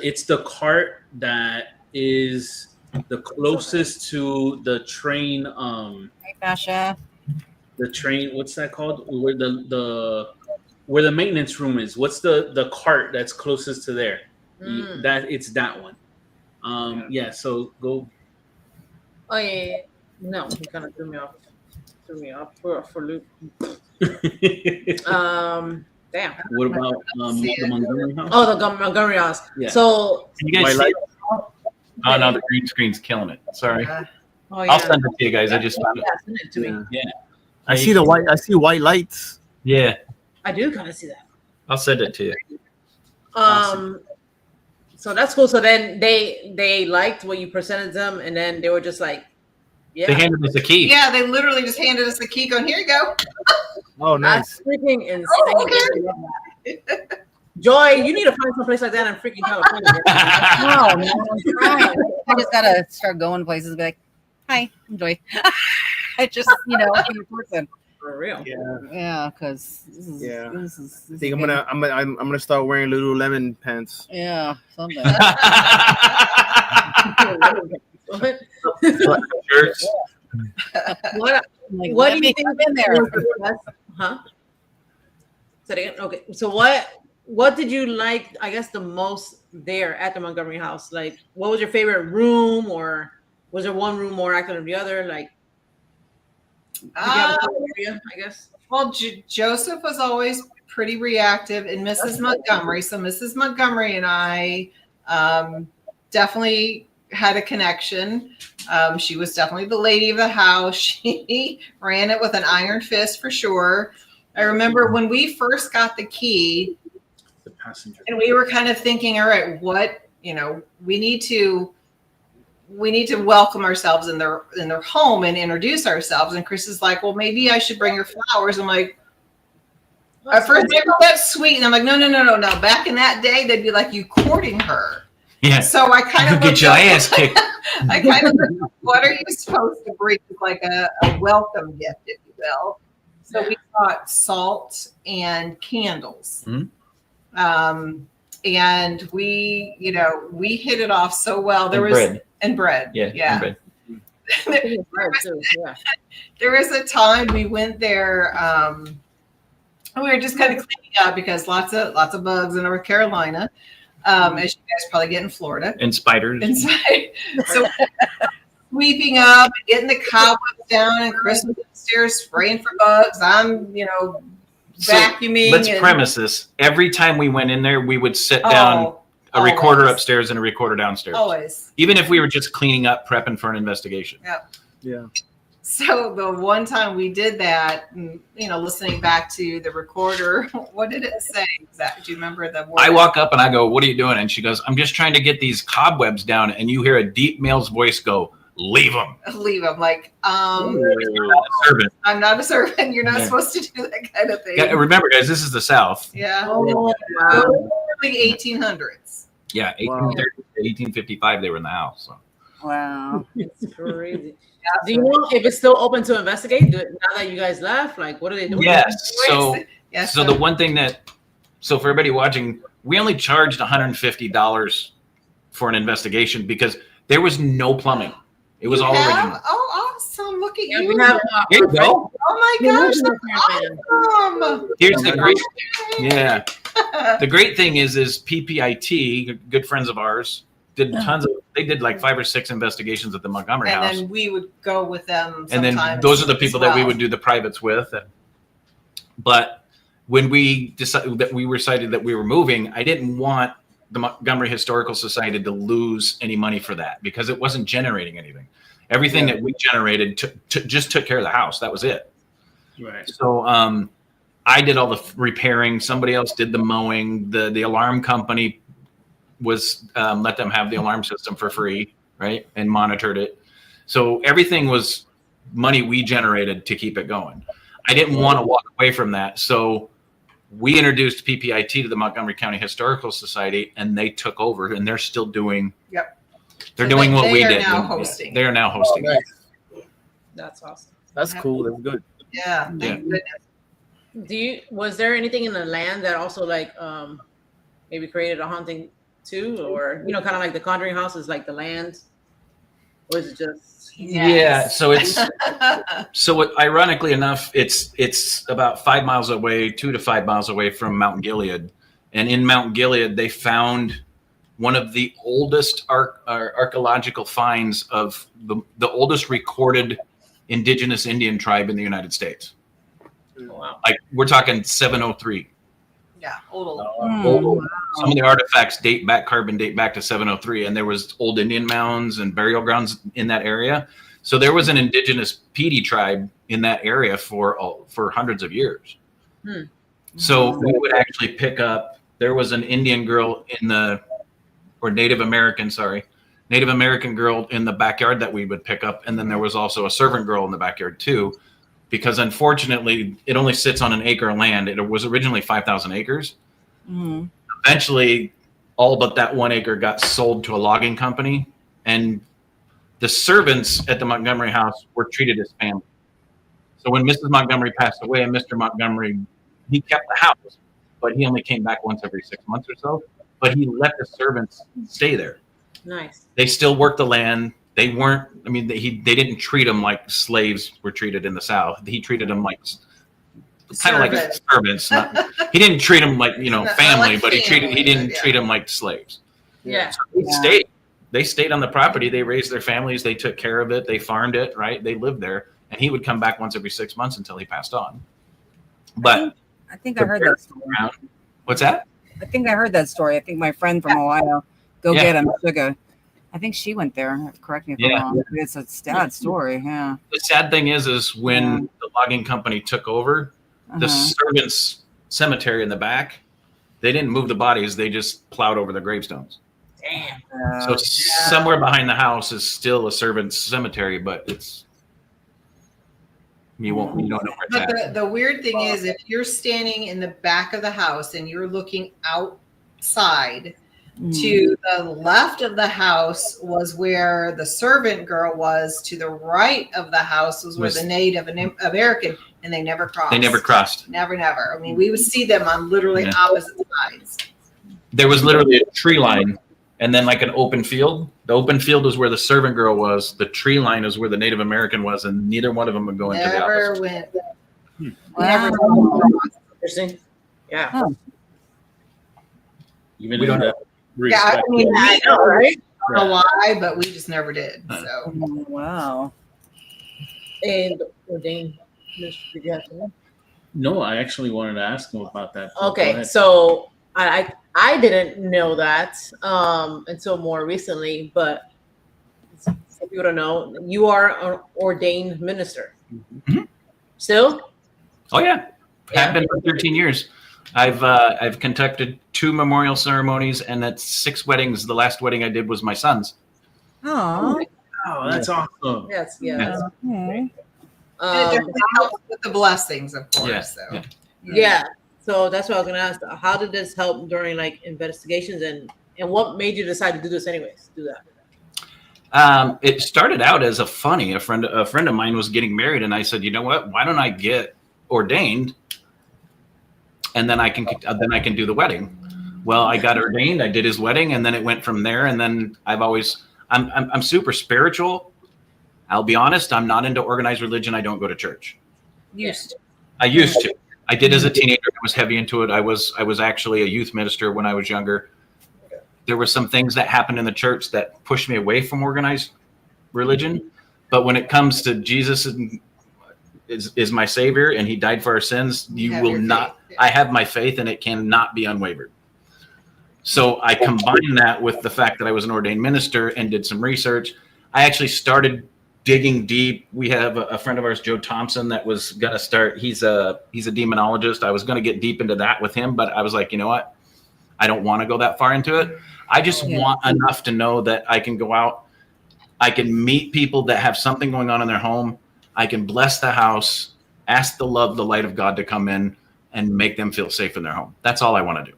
it's the cart that is the closest to the train? Hey, Basha. The train, what's that called? Where the maintenance room is. What's the cart that's closest to there? That it's that one. Yeah. So go. Oh yeah. No, he kind of threw me off for loop. Damn. What about the Montgomery House? Oh, the Montgomery House. Yeah. So Can you guys see it? Oh no, the green screen's killing it. Sorry. oh, yeah. I'll send it to you guys. I just found it. Send it to me. Yeah. I see the white. I see white lights. Yeah. I do kind of see that. I'll send it to you. Awesome. So that's cool. So then they liked what you presented them, and then they were just like, yeah. They handed us a key. Yeah, they literally just handed us the key going, here you go. Oh, nice. That's freaking insane. Oh, okay. Joy, you need to find some place like that in freaking California. No, man, I'm trying. I just gotta start going places and be like, hi, enjoy. I just, be a person. For real. Yeah. Because this is. Yeah. This is I think I'm gonna start wearing Lululemon pants. Yeah, something. What? Shirts. What do you think in there? Huh? Say it again. Okay. So what did you like, I guess, the most there at the Montgomery House? Like, what was your favorite room, or was there one room more active than the other? Like, did you have a favorite area, I guess? Well, Joseph was always pretty reactive, and Mrs. Montgomery. So Mrs. Montgomery and I definitely had a connection. She was definitely the lady of the house. She ran it with an iron fist for sure. I remember when we first got the key, The passenger. and we were kind of thinking, all right, what, we need to welcome ourselves in their home and introduce ourselves. And Chris is like, well, maybe I should bring her flowers. I'm like, at first, that's sweet. And I'm like, no. Back in that day, they'd be like, you courting her. Yeah. So I kind of Get your ass kicked. I kind of looked, what are you supposed to bring? Like a welcome gift, if you will. So we got salt and candles. Mm-hmm. And we hit it off so well. There was bread. And bread. Yeah. And bread. There was a time we went there. We were just kind of cleaning up because lots of bugs in North Carolina, as you guys probably get in Florida. And spiders. Inside. So sweeping up, getting the cobwebs down, and Chris was upstairs spraying for bugs. I'm, vacuuming. So let's premise this. Every time we went in there, we would sit down a recorder Always. upstairs and a recorder downstairs. Always. Even if we were just cleaning up, prepping for an investigation. Yeah. So the one time we did that, and, you know, listening back to the recorder, what did it say? Do you remember the word? I walk up and I go, "What are you doing?" And she goes, "I'm just trying to get these cobwebs down." And you hear a deep male's voice go, "Leave them." Leave them. Like, Servant. I'm not a servant. You're not Yeah. supposed to do that kind of thing. Yeah, remember, guys, this is the South. Yeah. Oh, wow. Early 1800s. Yeah, 1830 to 1855, they were in the house. So. Wow. It's crazy. Do you know if it's still open to investigate? Now that you guys left, like, what are they doing? Yes. So, Yes. so the one thing so for everybody watching, we only charged $150 for an investigation because there was no plumbing. It was all original. Oh, awesome. Look at Yeah, you. we have, Here you go. Oh my gosh. That's awesome. Here's the great. Yeah. The great thing is PPIT, good friends of ours, did they did like 5 or 6 investigations at the Montgomery And house. then we would go with them. And then sometimes those are the people as that we well. would do the privates with. But when we decided that we decided that we were moving, I didn't want the Montgomery Historical Society to lose any money for that because it wasn't generating anything. Everything that we generated just took care of the house. That was it. Right. So I did all the repairing. Somebody else did the mowing. The alarm company was let them have the alarm system for free, right? And monitored it. So everything was money we generated to keep it going. I didn't want to walk away from that. So we introduced PPIT to the Montgomery County Historical Society, and they took over, and they're still doing. Yep. They're So doing what we they are did. now hosting. They are now hosting. Oh, nice. That's awesome. That's cool. That's good. Yeah. Thank goodness. Was there anything in the land that also like maybe created a haunting too, or kind of like the Conjuring house is like the land, or is it just Yeah. So it's ironically enough, it's about 5 miles away, 2 to 5 miles away from Mount Gilead, and in Mount Gilead they found one of the oldest archaeological finds of the oldest recorded indigenous Indian tribe in the United States. wow. Like we're talking 703. Yeah. Old. Some of the artifacts carbon date back to 703, and there was old Indian mounds and burial grounds in that area. So there was an indigenous Pedi tribe in that area for hundreds of years. So we would actually pick up. There was an Indian girl Native American girl in the backyard that we would pick up, and then there was also a servant girl in the backyard too. Because unfortunately, it only sits on an acre of land. It was originally 5,000 acres. Mm-hmm. Eventually, all but that 1 acre got sold to a logging company, and the servants at the Montgomery house were treated as family. So when Mrs. Montgomery passed away, and Mr. Montgomery, he kept the house, but he only came back once every 6 months or so. But he let the servants stay there. Nice. They still worked the land. They weren't. I mean, they didn't treat them like slaves were treated in the South. He treated them like kind of like servants. He didn't treat them like family, like but he family, didn't yeah. treat them like slaves. Yeah. So they stayed on the property. They raised their families. They took care of it. They farmed it. Right. They lived there, and he would come back once every 6 months until he passed on. But I think I heard that story. What's that? I think I heard that story. I think my friend from Ohio, get him, Sugar. I think she went there. Correct me if I'm wrong. It's a sad story. Yeah. The sad thing is when the logging company took over, the servants' cemetery in the back, they didn't move the bodies. They just plowed over the gravestones. Damn. So somewhere behind the house is still a servant's cemetery, but you don't know where it's But at. the weird thing is, if you're standing in the back of the house and you're looking outside, to the left of the house was where the servant girl was. To the right of the house was where the Native American, and they never crossed. They never crossed. Never. I mean, we would see them on literally opposite sides. There was literally a tree line and then like an open field. The open field was where the servant girl was. The tree line is where the Native American was, and neither one of them would go into the Never opposite. went. Wow. Never. Interesting. Yeah. Huh. Even We don't have Yeah, I mean, I know, right? I don't know why, but we just never did. So Wow. And Dane, did you have to know? No, I actually wanted to ask him about that. Go Okay, ahead. so I didn't know that until more recently, but some people don't know you are an ordained minister. Mm-hmm. Still? Oh yeah. I've been for 13 years. I've conducted 2 memorial ceremonies and that's 6 weddings. The last wedding I did was my son's. Oh, Oh, that's awesome. Yes, yes. okay. And it definitely helps with the blessings, of course. Yeah, So. yeah. Yeah. So that's what I was gonna ask. How did this help during like investigations and what made you decide to do this anyways? Do that. It started out as a funny. A friend of mine was getting married, and I said, you know what? Why don't I get ordained, and then I can do the wedding. Well, I got ordained. I did his wedding, and then it went from there. And then I'm super spiritual. I'll be honest. I'm not into organized religion. I don't go to church. I used to. I did as a teenager. I was heavy into it. I was actually a youth minister when I was younger. There were some things that happened in the church that pushed me away from organized religion. But when it comes to Jesus is my savior and he died for our sins, you will not. Yeah. I have my faith and it cannot be unwavered. So I combined that with the fact that I was an ordained minister and did some research. I actually started digging deep. We have a friend of ours, Joe Thompson, that was going to start. He's a demonologist. I was going to get deep into that with him, but I was like, you know what? I don't want to go that far into it. I just want enough to know that I can go out. I can meet people that have something going on in their home. I can bless the house, ask the light of God to come in and make them feel safe in their home. That's all I want to do.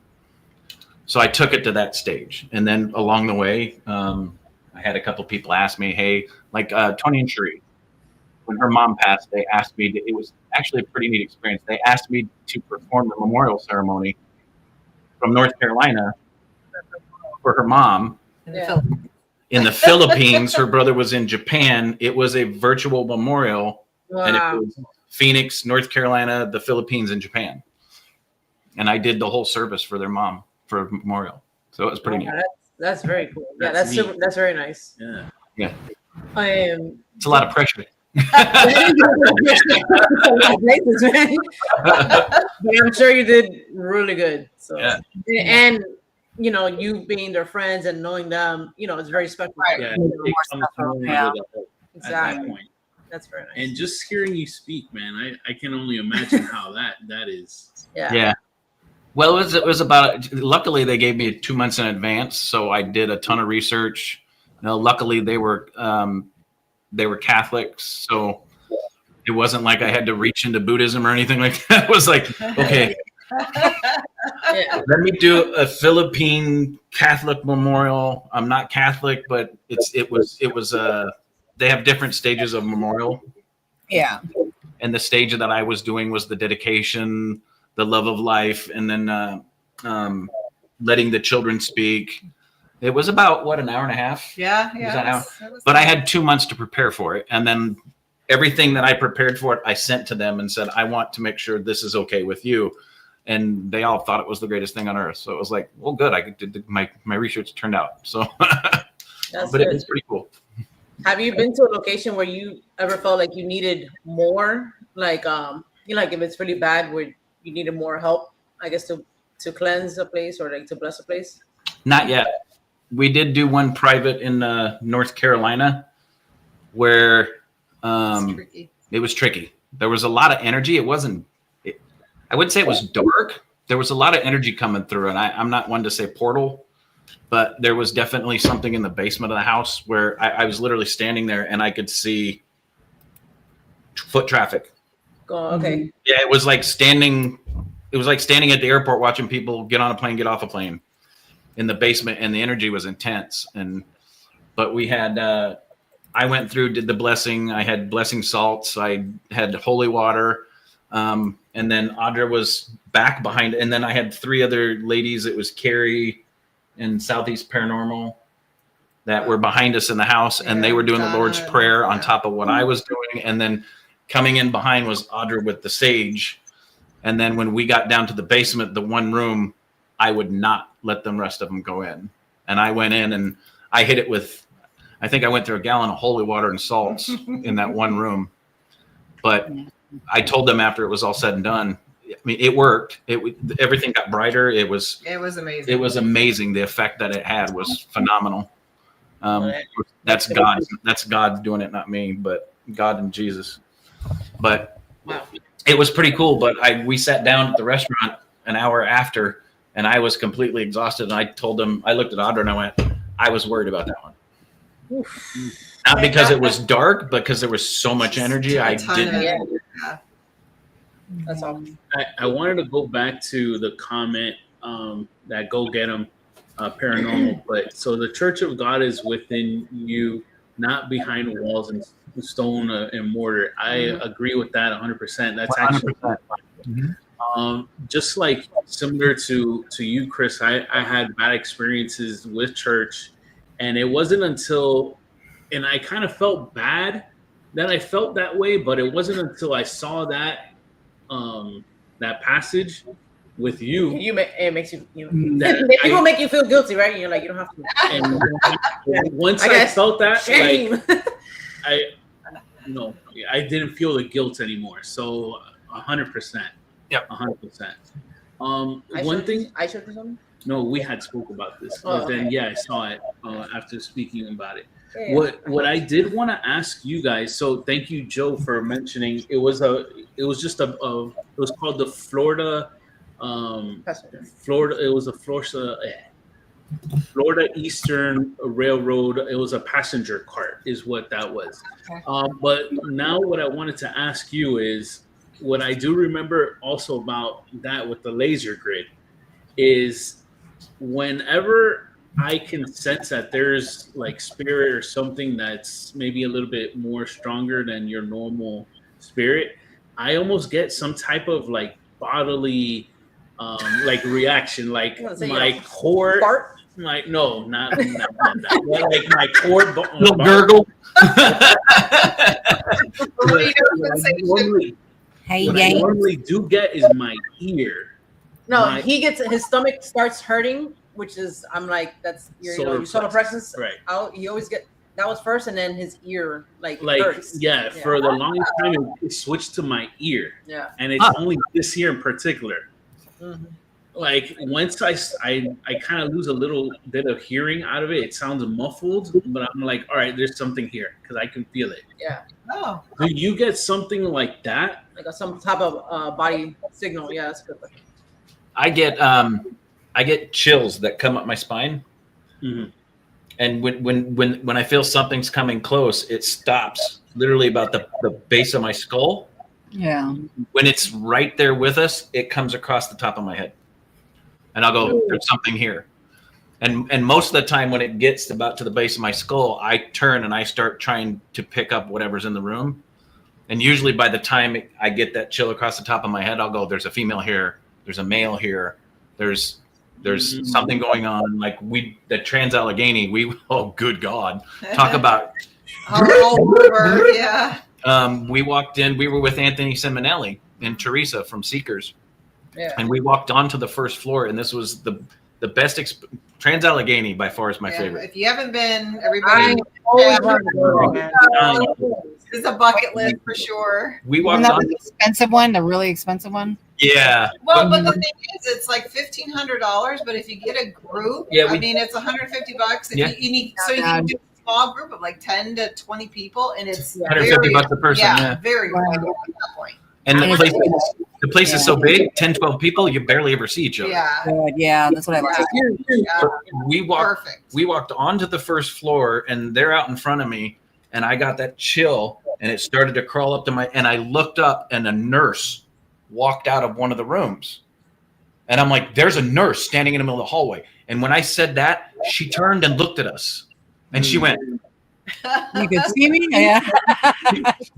So I took it to that stage. And then along the way, I had a couple people ask me, hey, like Tony and Cherie, when her mom passed, they asked me, it was actually a pretty neat experience. They asked me to perform the memorial ceremony from North Carolina for her mom. In the Philippines, her brother was in Japan. It was a virtual memorial. Wow. And it was Phoenix, North Carolina, the Philippines, and Japan. And I did the whole service for their mom for a memorial. So it was pretty neat. That's very cool. Yeah, that's very nice. Yeah. Yeah. It's a lot of pressure. But I'm sure you did really good. So yeah. And you know, you being their friends and knowing them, you know, it's very special. Right. Yeah. Exactly. That's very nice. And just hearing you speak, man, I can only imagine how that is. Yeah. Yeah. Well, it was about. Luckily, they gave me 2 months in advance, so I did a ton of research. You know, luckily, they were Catholics, so it wasn't like I had to reach into Buddhism or anything like that. It was like, okay, let me do a Philippine Catholic memorial. I'm not Catholic, but it was. They have different stages of memorial. Yeah. And the stage that I was doing was the dedication, the love of life, and then letting the children speak. It was about an hour and a half. Yeah. But I had 2 months to prepare for it, and then everything that I prepared for it, I sent to them and said, I want to make sure this is okay with you. And they all thought it was the greatest thing on earth. So it was like, well, good. I did my research turned out. So, but it was pretty cool. Have you been to a location where you ever felt like you needed more, like like if it's really bad, where you needed more help, I guess to cleanse a place or like to bless a place? Not yet. We did do one private in North Carolina where it was tricky. There was a lot of energy. I would say it was dark. There was a lot of energy coming through, and I'm not one to say portal, but there was definitely something in the basement of the house where I was literally standing there and I could see foot traffic. Oh, okay. Yeah, it was like standing at the airport watching people get on a plane, get off a plane in the basement, and the energy was intense. But we had, I went through, did the blessing. I had blessing salts. I had holy water. And then Audra was back behind, and then I had 3 other ladies. It was Carrie and Southeast Paranormal that were behind us in the house, and they were doing the Lord's Prayer on top of what I was doing. And then coming in behind was Audra with the sage. And then when we got down to the basement, the one room, I would not let the rest of them go in. And I went in and I hit it with, I think I went through a gallon of holy water and salts in that one room. But I told them after it was all said and done, mean, it worked. Everything got brighter. It was amazing. It was amazing. The effect that it had was phenomenal. That's God. That's God doing it, not me, but God and Jesus. But Wow. It was pretty cool. But we sat down at the restaurant an hour after, and I was completely exhausted. And I told them, I looked at Audra and I went, I was worried about that one. Not because it was dark, but because there was so much energy. I didn't. That's all. I wanted to go back to the comment that go get them paranormal, but so the Church of God is within you, not behind walls and stone and mortar. I agree with that 100%. That's 100%. actually just like similar to you, Chris. I had bad experiences with church, and it wasn't until, and I kind of felt bad that I felt that way, but it wasn't until I saw that that passage with you. It makes you. People make you feel guilty, right? And you're like, you don't have to. And once I felt that, shame. like, I didn't feel the guilt anymore. So 100%. Yep. 100%. One thing. I showed you something. No, we had spoke about this. Oh, But then okay. I saw it after speaking about it. Yeah. What I did want to ask you guys. So thank you, Joe, for mentioning it was called the Florida. Passenger. It was a Florida Eastern Railroad. It was a passenger cart, is what that was. Okay. But now, what I wanted to ask you is, what I do remember also about that with the laser grid is, whenever I can sense that there's like spirit or something that's maybe a little bit more stronger than your normal spirit, I almost get some type of like bodily like reaction, like my core, Fart? like no, not that. Like my core, Little gurgle. Hey, what I gang. normally do get is my ear. No, his stomach starts hurting, which is I'm like that's your solar plexus. Right. You always get that was first, and then his ear like hurts. Yeah, for the longest time it switched to my ear. Yeah. And it's only this ear in particular. Mm-hmm. Like once I kind of lose a little bit of hearing out of it, it sounds muffled, but I'm like, all right, there's something here because I can feel it. Yeah. Oh. Do you get something like that? Like some type of body signal. Yeah, that's good. I get chills that come up my spine. Mm-hmm. And when I feel something's coming close, it stops literally about the base of my skull. Yeah. When it's right there with us, it comes across the top of my head. And I'll go, there's something here. And most of the time when it gets about to the base of my skull, I turn and I start trying to pick up whatever's in the room. And usually by the time I get that chill across the top of my head, I'll go, there's a female here. There's a male here. There's something going on. Like the Trans-Allegheny, oh, good God. Talk about. Yeah. We walked in, we were with Anthony Simonelli and Teresa from Seekers. Yeah. And we walked onto the first floor, and this was the best. Trans-Allegheny by far is my favorite. If you haven't been, everybody. It's a bucket list for sure. We Isn't walked that on. the expensive one, the really expensive one? Yeah. Well, but the thing is, it's like $1,500. But if you get a group, Yeah, I mean, it's $150. Yeah. You need, so you can do a small group of like 10 to 20 people, and it's $150 a person. Yeah. very affordable at that point. And the place is so big, 10, 12 people, you barely ever see each other. Yeah. Good. Yeah, that's what I like. We walked. Perfect. We walked onto the first floor, and they're out in front of me, and I got that chill, and it started to crawl up to and I looked up, and a nurse walked out of one of the rooms. And I'm like, there's a nurse standing in the middle of the hallway. And when I said that, she turned and looked at us, and she went, You could see me? Yeah.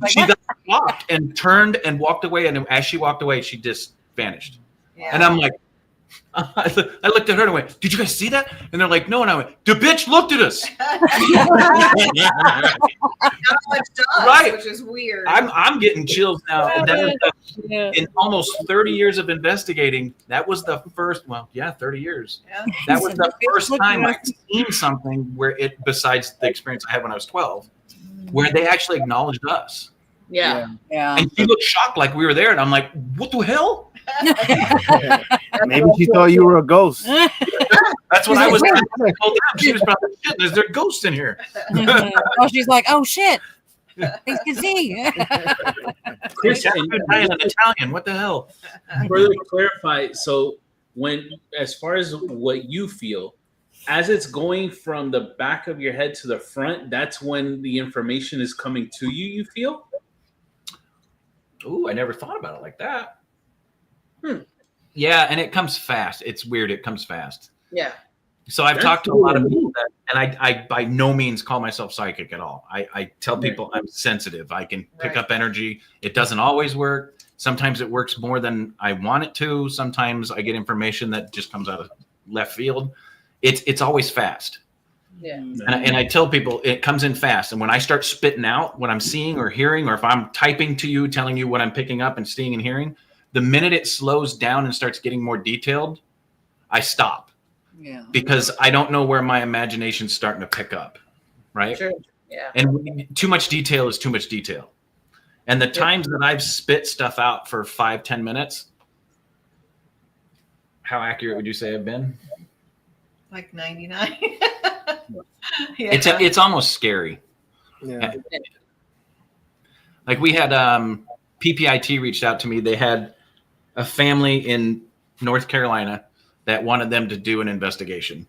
she got blocked and turned and walked away. And as she walked away, she just vanished. Yeah. And I'm like, I looked at her and went, did you guys see that? And they're like, no. And I went, the bitch looked at us. Not much does, Right. which is weird. I'm getting chills now. In almost 30 years of investigating, that was the first, 30 years. Yeah. That was the first time Look I've seen something where besides the experience I had when I was 12, where they actually acknowledged us. Yeah. Yeah. And she looked shocked like we were there. And I'm like, what the hell? Maybe she thought you were a ghost. That's what I was trying to tell them. She was probably, shit, is there ghosts in here? Oh, she's like, oh shit. They can see. Chris, I'm an Italian. What the hell? further clarify. So as far as what you feel, as it's going from the back of your head to the front, that's when the information is coming to you. You feel? Ooh, I never thought about it like that. Yeah, and it comes fast. It's weird. It comes fast. Yeah. So I've talked to a lot of people and I by no means call myself psychic at all. I tell people I'm sensitive. I can pick up energy. It doesn't always work. Sometimes it works more than I want it to. Sometimes I get information that just comes out of left field. It's always fast. Yeah. And I tell people it comes in fast. And when I start spitting out what I'm seeing or hearing, or if I'm typing to you, telling you what I'm picking up and seeing and hearing, the minute it slows down and starts getting more detailed, I stop. Yeah. Because I don't know where my imagination's starting to pick up. Right. Sure. Yeah. And too much detail is too much detail. And the times that I've spit stuff out for 5-10 minutes, how accurate would you say I've been? Like 99. Yeah. It's almost scary. Yeah. Like we had PPIT reached out to me. They had a family in North Carolina that wanted them to do an investigation.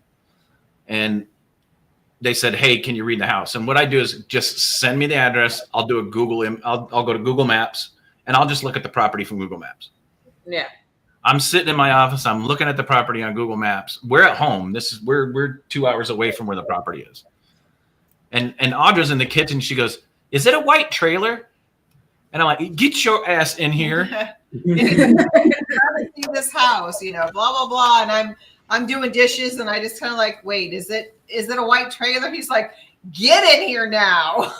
And they said, hey, can you read the house? And what I do is just send me the address. I'll do a I'll go to Google Maps and I'll just look at the property from Google Maps. Yeah. I'm sitting in my office. I'm looking at the property on Google Maps. We're at home. We're 2 hours away from where the property is. And Audra's in the kitchen. She goes, is it a white trailer? And I'm like, get your ass in here. See this house, blah blah blah, and I'm doing dishes, and I just kind of like, wait, is it a white trailer? He's like, get in here now.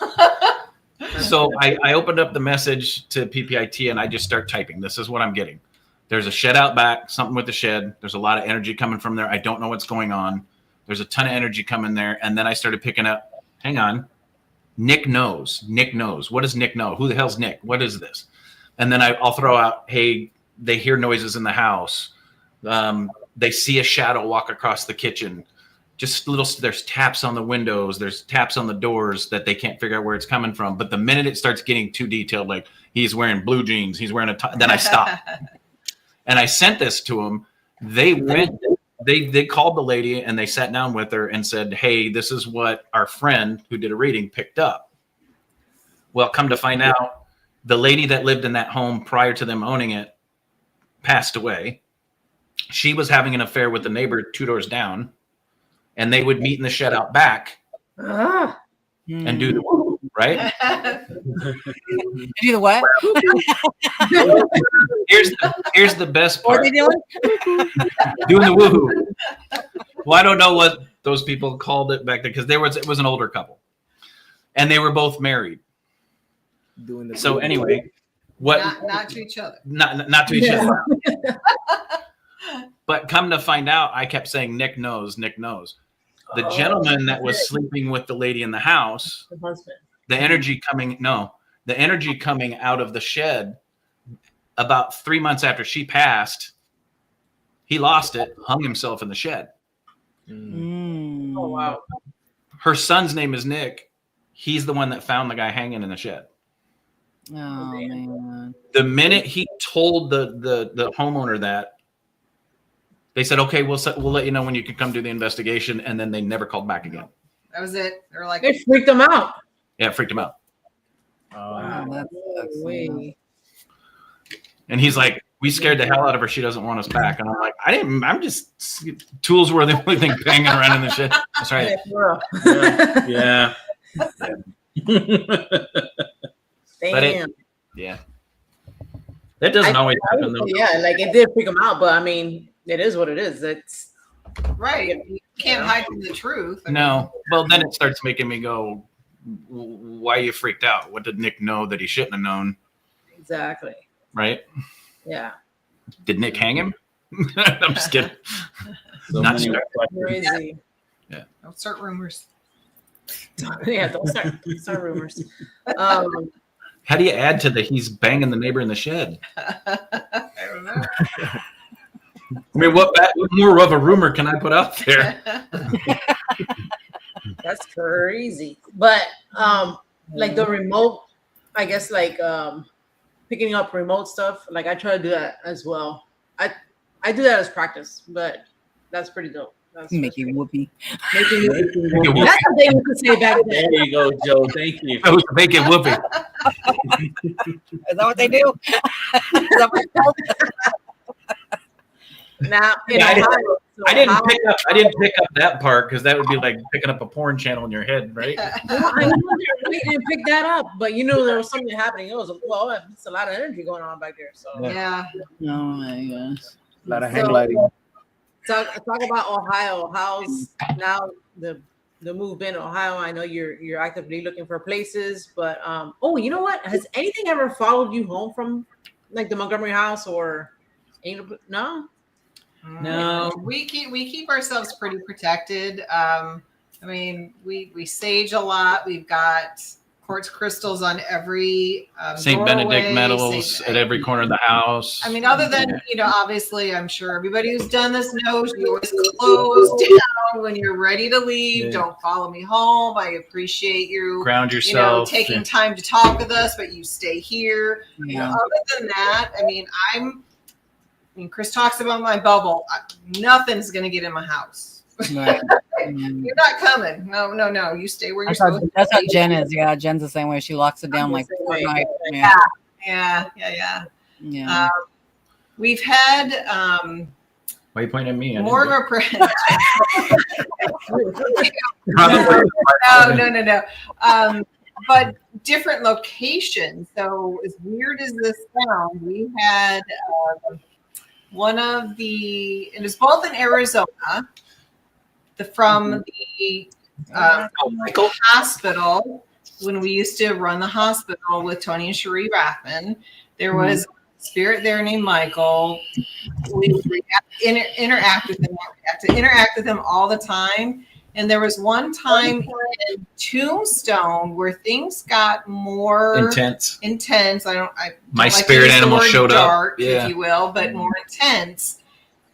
So I opened up the message to PPIT and I just start typing. This is what I'm getting. There's a shed out back, something with the shed. There's a lot of energy coming from there. I don't know what's going on. There's a ton of energy coming there. And then I started picking up, hang on, Nick knows. Nick knows. What does Nick know? Who the hell's Nick? What is this? And then I'll throw out, hey, they hear noises in the house. They see a shadow walk across the kitchen. Just there's taps on the windows. There's taps on the doors that they can't figure out where it's coming from. But the minute it starts getting too detailed, like he's wearing blue jeans, he's wearing then I stop. And I sent this to them. They went, they called the lady and they sat down with her and said, hey, this is what our friend who did a reading picked up. Well, come to find out, the lady that lived in that home prior to them owning it passed away. She was having an affair with the neighbor 2 doors down, and they would meet in the shed out back and do the woo, right? Do the what? Here's the best What part. are they doing? Doing the woohoo. Well, I don't know what those people called it back then because it was an older couple, and they were both married. Doing the So anyway, what? Not to each other. Not to each other. But come to find out, I kept saying Nick knows. Nick knows. The gentleman that was sleeping with the lady in the house, The husband. the energy coming out of the shed about 3 months after she passed, he lost it, hung himself in the shed. Mm. Oh wow. Her son's name is Nick. He's the one that found the guy hanging in the shed. Oh man. The minute he told the homeowner that, they said, okay, we'll let you know when you can come do the investigation. And then they never called back again. That was it. They're like, They freaked them out. Yeah, it freaked him out. Wow, that sucks. Way. And he's like, we scared the hell out of her. She doesn't want us back. And I'm like, I'm just, tools were the only thing banging around in the shit. That's right. Yeah. Damn. Yeah. That doesn't always happen though. Yeah, like it did freak them out, but I mean, it is what it is. It's right. You can't hide from the truth. No. Well, then it starts making me go, why you freaked out? What did Nick know that he shouldn't have known? exactly. Right? Yeah. Did Nick hang him? I'm just kidding. So Not many sure. questions. Crazy. Don't start rumors. Yeah, don't start rumors. How do you add to the he's banging the neighbor in the shed? I don't know. I mean, what more of a rumor can I put out there? That's crazy. But like the remote, I guess like picking up remote stuff, like I try to do that as well. I do that as practice, but that's pretty dope. That's Making whoopee. making whoopee. that's something you could say back then. There you go, Joe. Thank you. I was making whoopee. Is that what they do? Is that what it's called? Now, in Yeah, Ohio, so I didn't Ohio- pick up that part because that would be like picking up a porn channel in your head, right? Well, I knew they didn't pick that up, but you knew there was something happening. It was it's a lot of energy going on back there. So Yeah. Oh my gosh. A lot of hang gliding. talk about Ohio. How's now the move in Ohio? I know you're actively looking for places, but you know what? Has anything ever followed you home from like the Montgomery house or no? No. We keep ourselves pretty protected. I mean, we sage a lot. We've got quartz crystals on every St. Benedict medals at every corner of the house. I mean, other than, obviously, I'm sure everybody who's done this knows you always close down when you're ready to leave. Yeah. Don't follow me home. I appreciate you. Ground yourself. Taking time to talk with us, but you stay here. Yeah. Other than that, I mean, Chris talks about my bubble. Nothing's going to get in my house. Right. You're not coming. No. You stay where you're That's how, supposed that's to how be. Jen is. Yeah, Jen's the same way. She locks it down like the same way. Fortnite. Yeah. Yeah. We've had Why are you pointing at me? more of a Probably. no. But different locations. So as weird as this sounds, we had one of the, it was both in Arizona, from the Michael. hospital, when we used to run the hospital with Tony and Cherie Rathman. There was a spirit there named Michael. We would interact with him. We have to interact with him all the time. And there was one time in Tombstone where things got more Intense. don't My like to spirit use the animal word showed dark, up. Yeah. if you will, but more intense.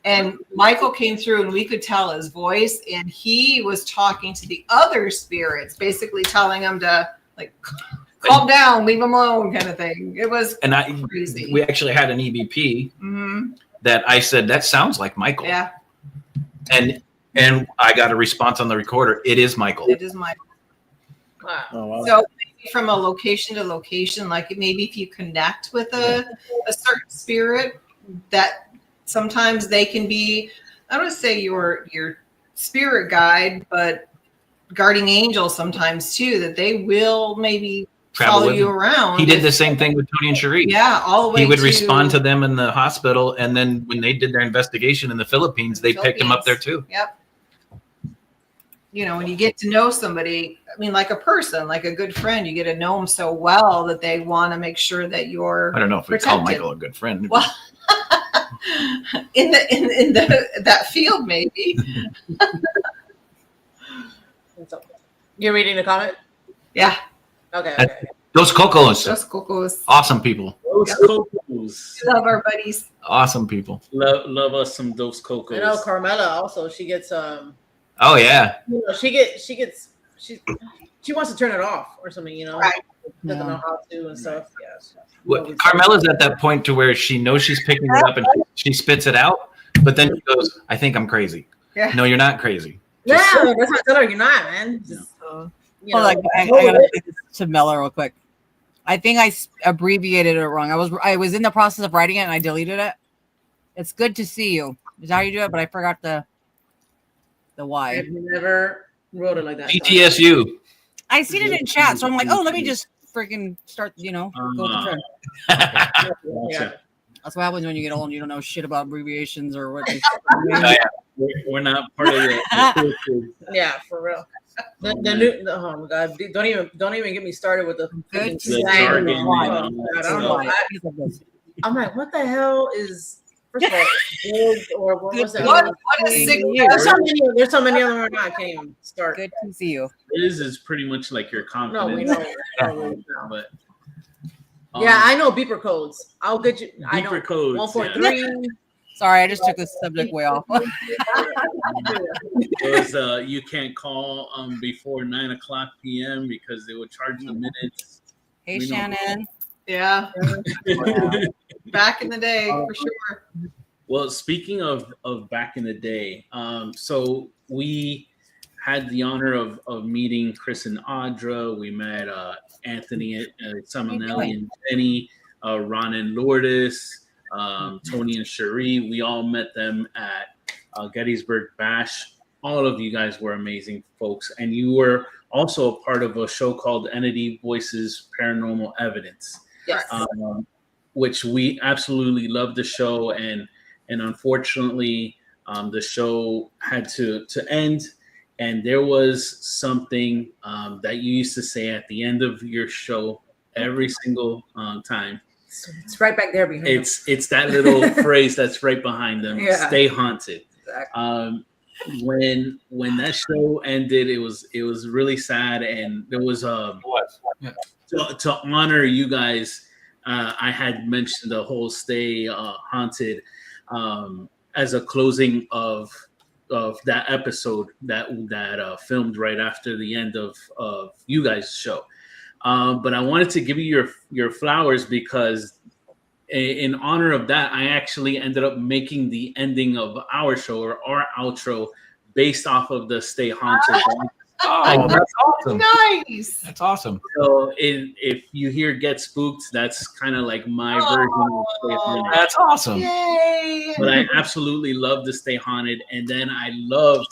And Michael came through and we could tell his voice, and he was talking to the other spirits, basically telling them to like calm down, leave them alone, kind of thing. It was crazy. We actually had an EVP that I said, that sounds like Michael. Yeah, And I got a response on the recorder. It is Michael. it is Michael. Wow. Oh, wow. So maybe from a location to location, like maybe if you connect with a certain spirit, that sometimes they can be, I don't want to say your spirit guide, but guardian angel sometimes too, that they will maybe Travel follow with you him. around. He did the same thing with Tony and Cherie. Yeah, all the way He would to respond to them in the hospital, and then when they did their investigation in the Philippines, they picked him up there too. Yep. When you get to know somebody, I mean, like a person, like a good friend, you get to know them so well that they want to make sure that you're I don't know if we call protected. Michael a good friend. Well, in that field, maybe. You're reading the comment? Yeah. Okay. Those Cocos, Just cocos. awesome people. Dos Cocos. Love our buddies. Awesome people. Love us some Dos Cocos. I know Carmela also. She gets Oh yeah. she wants to turn it off or something. Right. Doesn't know how to and stuff. Yeah. Carmela's at that point to where she knows she's picking it up and she spits it out, but then she goes, "I think I'm crazy." Yeah. No, you're not crazy. Yeah, that's what I tell her. You're not, man. Just, Hold on, I gotta say this to Mella real quick. I think I abbreviated it wrong. I was in the process of writing it and I deleted it. It's good to see you. Is how you do it, but I forgot the why. I've never wrote it like that. GTSU. I seen it in chat, so I'm like, oh, let me just freaking start. Go with the trend. Yeah. That's what happens when you get old and you don't know shit about abbreviations or what. We're not part of the Yeah, for real. The new, oh my god! Don't even get me started with the Good freaking to slang. jargon, Oh, man. God, I don't know. I'm like, what the hell is? First of all, good or what was that? What a sick There's so many of them right now. I can't even start. Good to see you. Liz is pretty much like your No, we confidence. know. But Yeah, I know beeper codes. I'll get you. I know Beeper codes. 143. Sorry, I just took the subject way off. It was, you can't call before 9:00 p.m. because they would charge the minutes. Hey, We know. Shannon. Yeah, back in the day for sure. Well, speaking of back in the day, so we had the honor of meeting Chris and Audra. We met Anthony Samanelli and Jenny, Ron and Lourdes, Tony and Cherie. We all met them at Gettysburg Bash. All of you guys were amazing folks. And you were also a part of a show called Entity Voices Paranormal Evidence. Yes. Which we absolutely loved the show. And unfortunately, the show had to end. And there was something that you used to say at the end of your show every single time. It's right back there behind. It's that little phrase that's right behind them. Yeah. Stay haunted. Exactly. When that show ended, it was really sad, and there was to honor you guys. I had mentioned the whole Stay Haunted as a closing of that episode that filmed right after the end of you guys' show. But I wanted to give you your flowers because in honor of that, I actually ended up making the ending of our show or our outro based off of the Stay Haunted. Oh, that's awesome. Nice. That's awesome. So if you hear Get Spooked, that's kind of like my version of Stay Haunted. That's awesome. Yay. But I absolutely love the Stay Haunted. And then I loved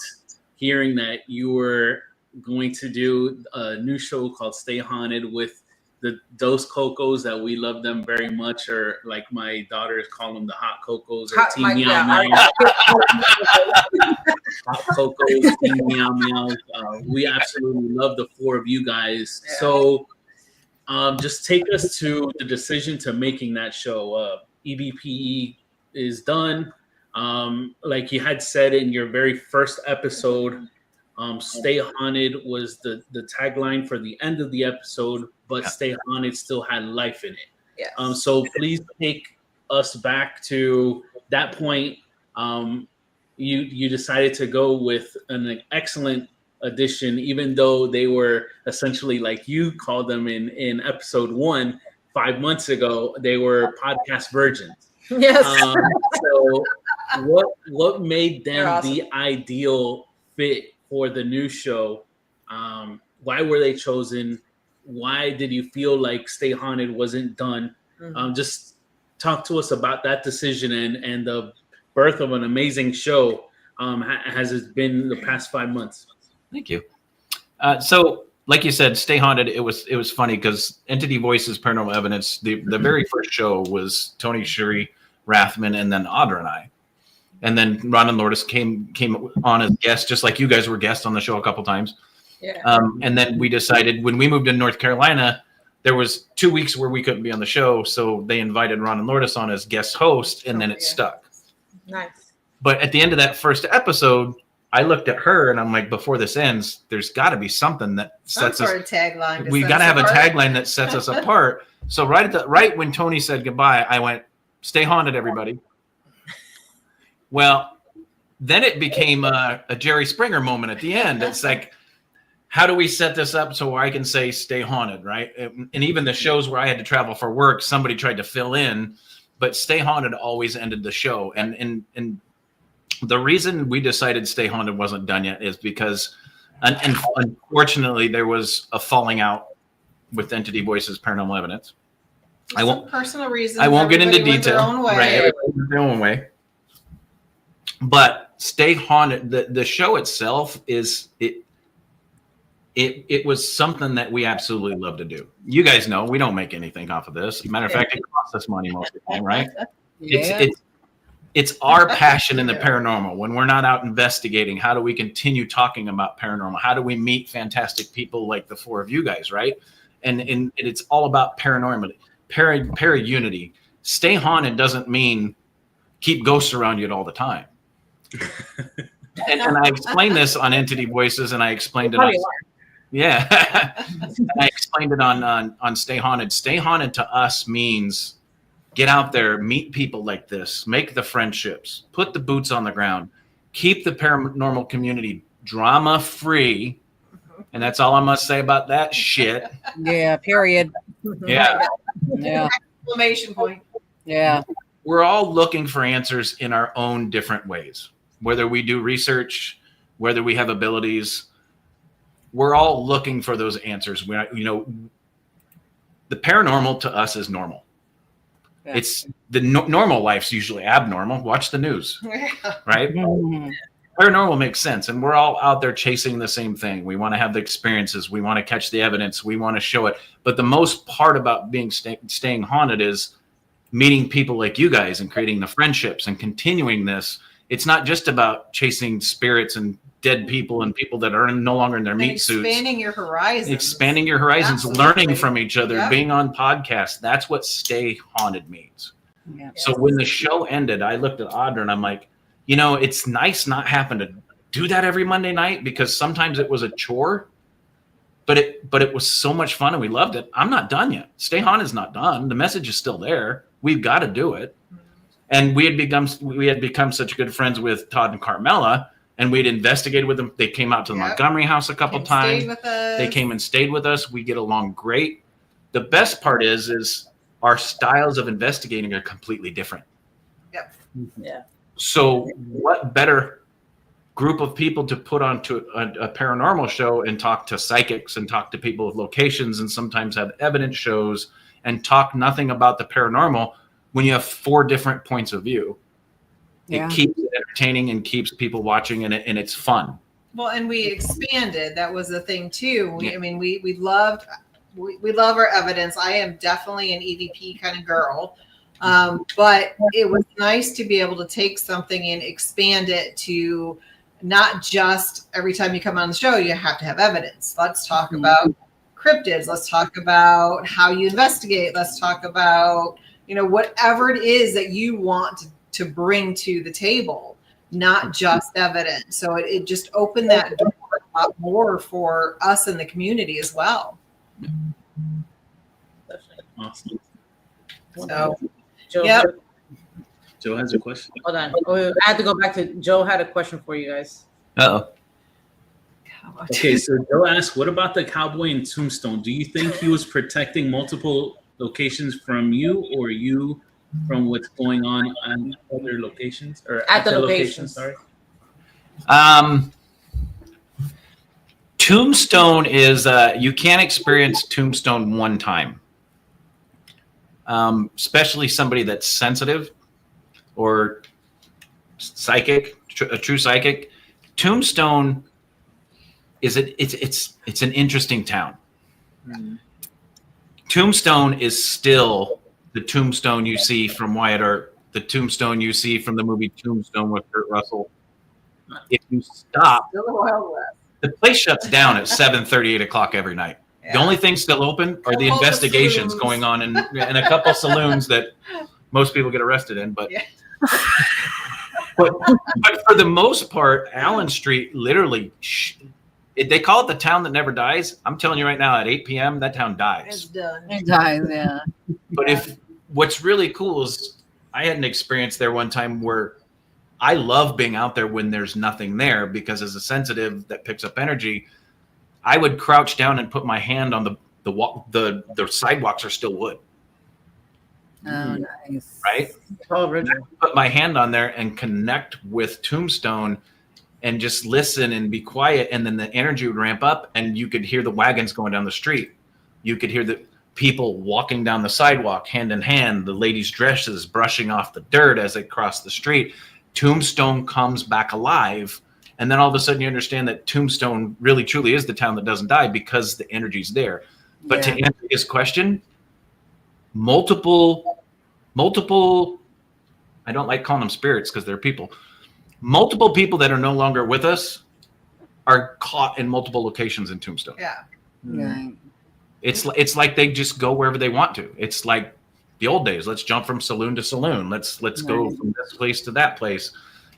hearing that you were going to do a new show called Stay Haunted with the Dos Cocos that we love them very much, or like my daughters call them the Hot Cocos or Team Meow Meow. Hot Cocos, Team Meow Meow. We absolutely love the four of you guys. Yeah. So just take us to the decision to making that show. EBPE is done. Like you had said in your very first episode, Stay Haunted was the tagline for the end of the episode, but Stay Haunted still had life in it. Yes. So please take us back to that point. You decided to go with an excellent addition, even though they were essentially, like you called them in episode 1 5 months ago, they were podcast virgins. Yes. So what made them Awesome. the ideal fit for the new show? Why were they chosen? Why did you feel like Stay Haunted wasn't done? Mhm. Just talk to us about that decision and the birth of an amazing show. Has it been the past 5 months? Thank you. So, like you said, Stay Haunted. It was funny because Entity Voices Paranormal Evidence. The very first show was Tony, Cherie, Rathman, and then Audra and I. And then Ron and Lourdes came on as guests, just like you guys were guests on the show a couple times. Yeah. And then we decided when we moved to North Carolina, there was 2 weeks where we couldn't be on the show, so they invited Ron and Lourdes on as guest host, and then it stuck. Nice. But at the end of that first episode, I looked at her and I'm like, before this ends, there's got to be something that sets us. Some sort of tagline. We got to have a tagline that sets us apart. So right when Tony said goodbye, I went, "Stay Haunted, everybody." Well, then it became a Jerry Springer moment at the end. It's like, how do we set this up so I can say "Stay Haunted," right? And even the shows where I had to travel for work, somebody tried to fill in, but "Stay Haunted" always ended the show. And the reason we decided "Stay Haunted" wasn't done yet is because, unfortunately, there was a falling out with Entity Voices Paranormal Evidence. Some personal reasons. I won't get into Everybody went their detail. own way. Right, everybody went their own way. But Stay Haunted, the show itself is it was something that we absolutely love to do. You guys know we don't make anything off of this. As a matter of fact, it costs us money most of the time, right? Yeah. It's our passion in the paranormal. When we're not out investigating, how do we continue talking about paranormal? How do we meet fantastic people like the four of you guys, right? And it's all about paranormal, para-unity. Stay Haunted doesn't mean keep ghosts around you all the time. and I explained this on Entity Voices, and I explained it on, Yeah. I explained it on Stay Haunted. Stay Haunted to us means get out there, meet people like this, make the friendships, put the boots on the ground, keep the paranormal community drama free. And that's all I must say about that shit. Yeah. Period. Yeah. Yeah. Exclamation point. Yeah. We're all looking for answers in our own different ways. Whether we do research, whether we have abilities, we're all looking for those answers. The paranormal to us is normal. Yeah. It's the normal life's usually abnormal. Watch the news, right? Mhm. Paranormal makes sense, and we're all out there chasing the same thing. We want to have the experiences. We want to catch the evidence. We want to show it. But the most part about being staying haunted is meeting people like you guys and creating the friendships and continuing this. It's not just about chasing spirits and dead people and people that are no longer in their meat suits. Expanding your horizons. Expanding your horizons, Absolutely. learning from each other, Yep. being on podcasts. That's what Stay Haunted means. Yeah. So when the show ended, I looked at Audra and I'm like, it's nice not having to do that every Monday night, because sometimes it was a chore, but it was so much fun and we loved it. I'm not done yet. Stay Haunted is not done. The message is still there. We've got to do it. And we had become such good friends with Todd and Carmela, and we'd investigated with them. They came out to the Yep. Montgomery house a couple times. Stayed with us. They came and stayed with us. We get along great. The best part is our styles of investigating are completely different. Yep. Yeah. So what better group of people to put onto a paranormal show and talk to psychics and talk to people with locations and sometimes have evidence shows and talk nothing about the paranormal when you have 4 different points of view. Yeah. It keeps it entertaining and keeps people watching, and it's fun. Well, and we expanded. That was the thing too. Yeah. We love our evidence. I am definitely an EVP kind of girl. But it was nice to be able to take something and expand it to not just every time you come on the show, you have to have evidence. Let's talk about cryptids. Let's talk about how you investigate. Let's talk about, whatever it is that you want to bring to the table, not just evidence. So it just opened that door a lot more for us in the community as well. Awesome. So Joe, Yep. Joe has a question. hold on. Oh, I had to go back to Joe. Had a question for you guys. Uh-oh. Okay, so Joe asked, what about the cowboy in Tombstone? Do you think he was protecting multiple locations from you, or you from what's going on other locations, or At the the locations. Sorry. Tombstone is you can't experience Tombstone one time. Especially somebody that's sensitive or psychic, a true psychic. Tombstone is it's an interesting town. Mm. Tombstone is still the Tombstone you see from Wyatt Earp, the Tombstone you see from the movie Tombstone with Kurt Russell. If you stop, Still the Wild West. the place shuts down at 7:30, 8 o'clock every night. Yeah. The only things still open are the Couple of investigations saloons. going on in a couple saloons that most people get arrested in. But, Yeah. but for the most part, Allen Street literally, they call it the town that never dies. I'm telling you right now, at 8 p.m., that town It's dies. done. It dies, yeah. But what's really cool is I had an experience there one time where I love being out there when there's nothing there, because as a sensitive that picks up energy, I would crouch down and put my hand on the sidewalks are still wood, Oh, nice. right? Oh, Richard. Put my hand on there and connect with Tombstone and just listen and be quiet. And then the energy would ramp up and you could hear the wagons going down the street. You could hear the people walking down the sidewalk hand in hand, the ladies' dresses brushing off the dirt as they cross the street. Tombstone comes back alive. And then all of a sudden you understand that Tombstone really truly is the town that doesn't die because the energy's there. But to answer his question, multiple, I don't like calling them spirits because they're people. Multiple people that are no longer with us are caught in multiple locations in Tombstone. Yeah. Yeah. It's like they just go wherever they want to. It's like the old days. Let's jump from saloon to saloon. Let's go from this place to that place.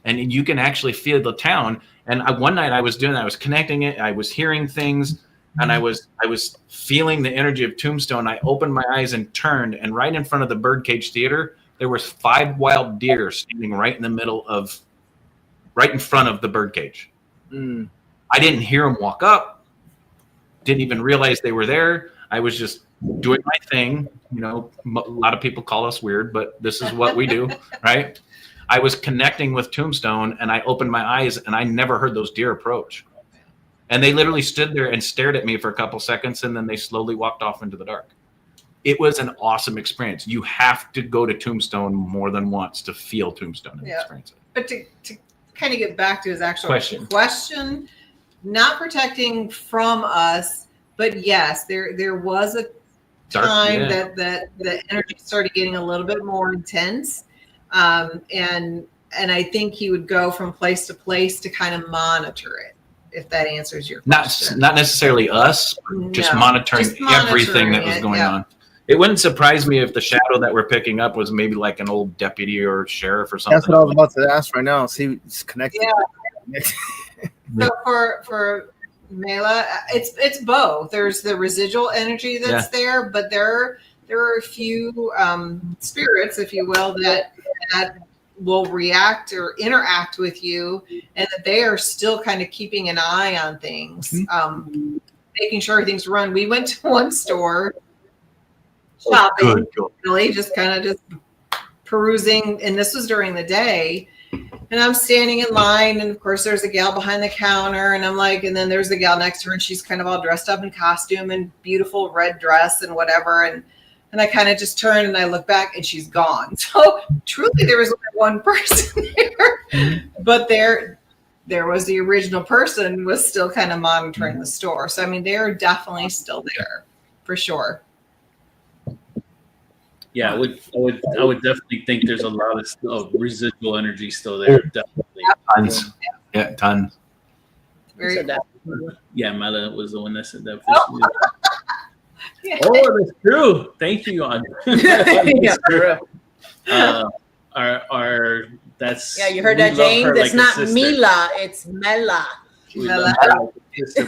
And you can actually feel the town. And one night I was doing that. I was connecting it. I was hearing things. and I was feeling the energy of Tombstone. I opened my eyes and turned, and right in front of the Birdcage Theater, there was 5 wild deer standing right in front of the birdcage. Mm. I didn't hear them walk up, didn't even realize they were there. I was just doing my thing. You know, a lot of people call us weird, but this is what we do, right? I was connecting with Tombstone, and I opened my eyes, and I never heard those deer approach. And they literally stood there and stared at me for a couple seconds, and then they slowly walked off into the dark. It was an awesome experience. You have to go to Tombstone more than once to feel Tombstone and experience it. But to kind of get back to his actual question, not protecting from us, but yes, there was a time that the energy started getting a little bit more intense. And I think he would go from place to place to kind of monitor it, if that answers your question. Not necessarily us, just monitoring everything that was going on. It wouldn't surprise me if the shadow that we're picking up was maybe like an old deputy or sheriff or something. That's what I was about to ask right now. See, it's connected. Yeah. So for Mela, it's both. There's the residual energy that's there, but there are a few spirits, if you will, that will react or interact with you, and that they are still kind of keeping an eye on things, making sure everything's run. We went to one store shopping, really just perusing, and this was during the day. And I'm standing in line, and of course there's a gal behind the counter, and I'm like, and then there's the gal next to her, and she's kind of all dressed up in costume and beautiful red dress and whatever. And I kind of just turn and I look back, and she's gone. So truly there was only one person there, but there was the original person was still kind of monitoring the store. So, I mean, they're definitely still there for sure. Yeah, I would definitely think there's a lot of residual energy still there. Definitely. Tons. Yeah, tons. Yeah, Mela was the one that said that. Oh, yeah. Oh, that's true. Thank you, Audra. That's you heard that, James? It's not Mila, it's Mela.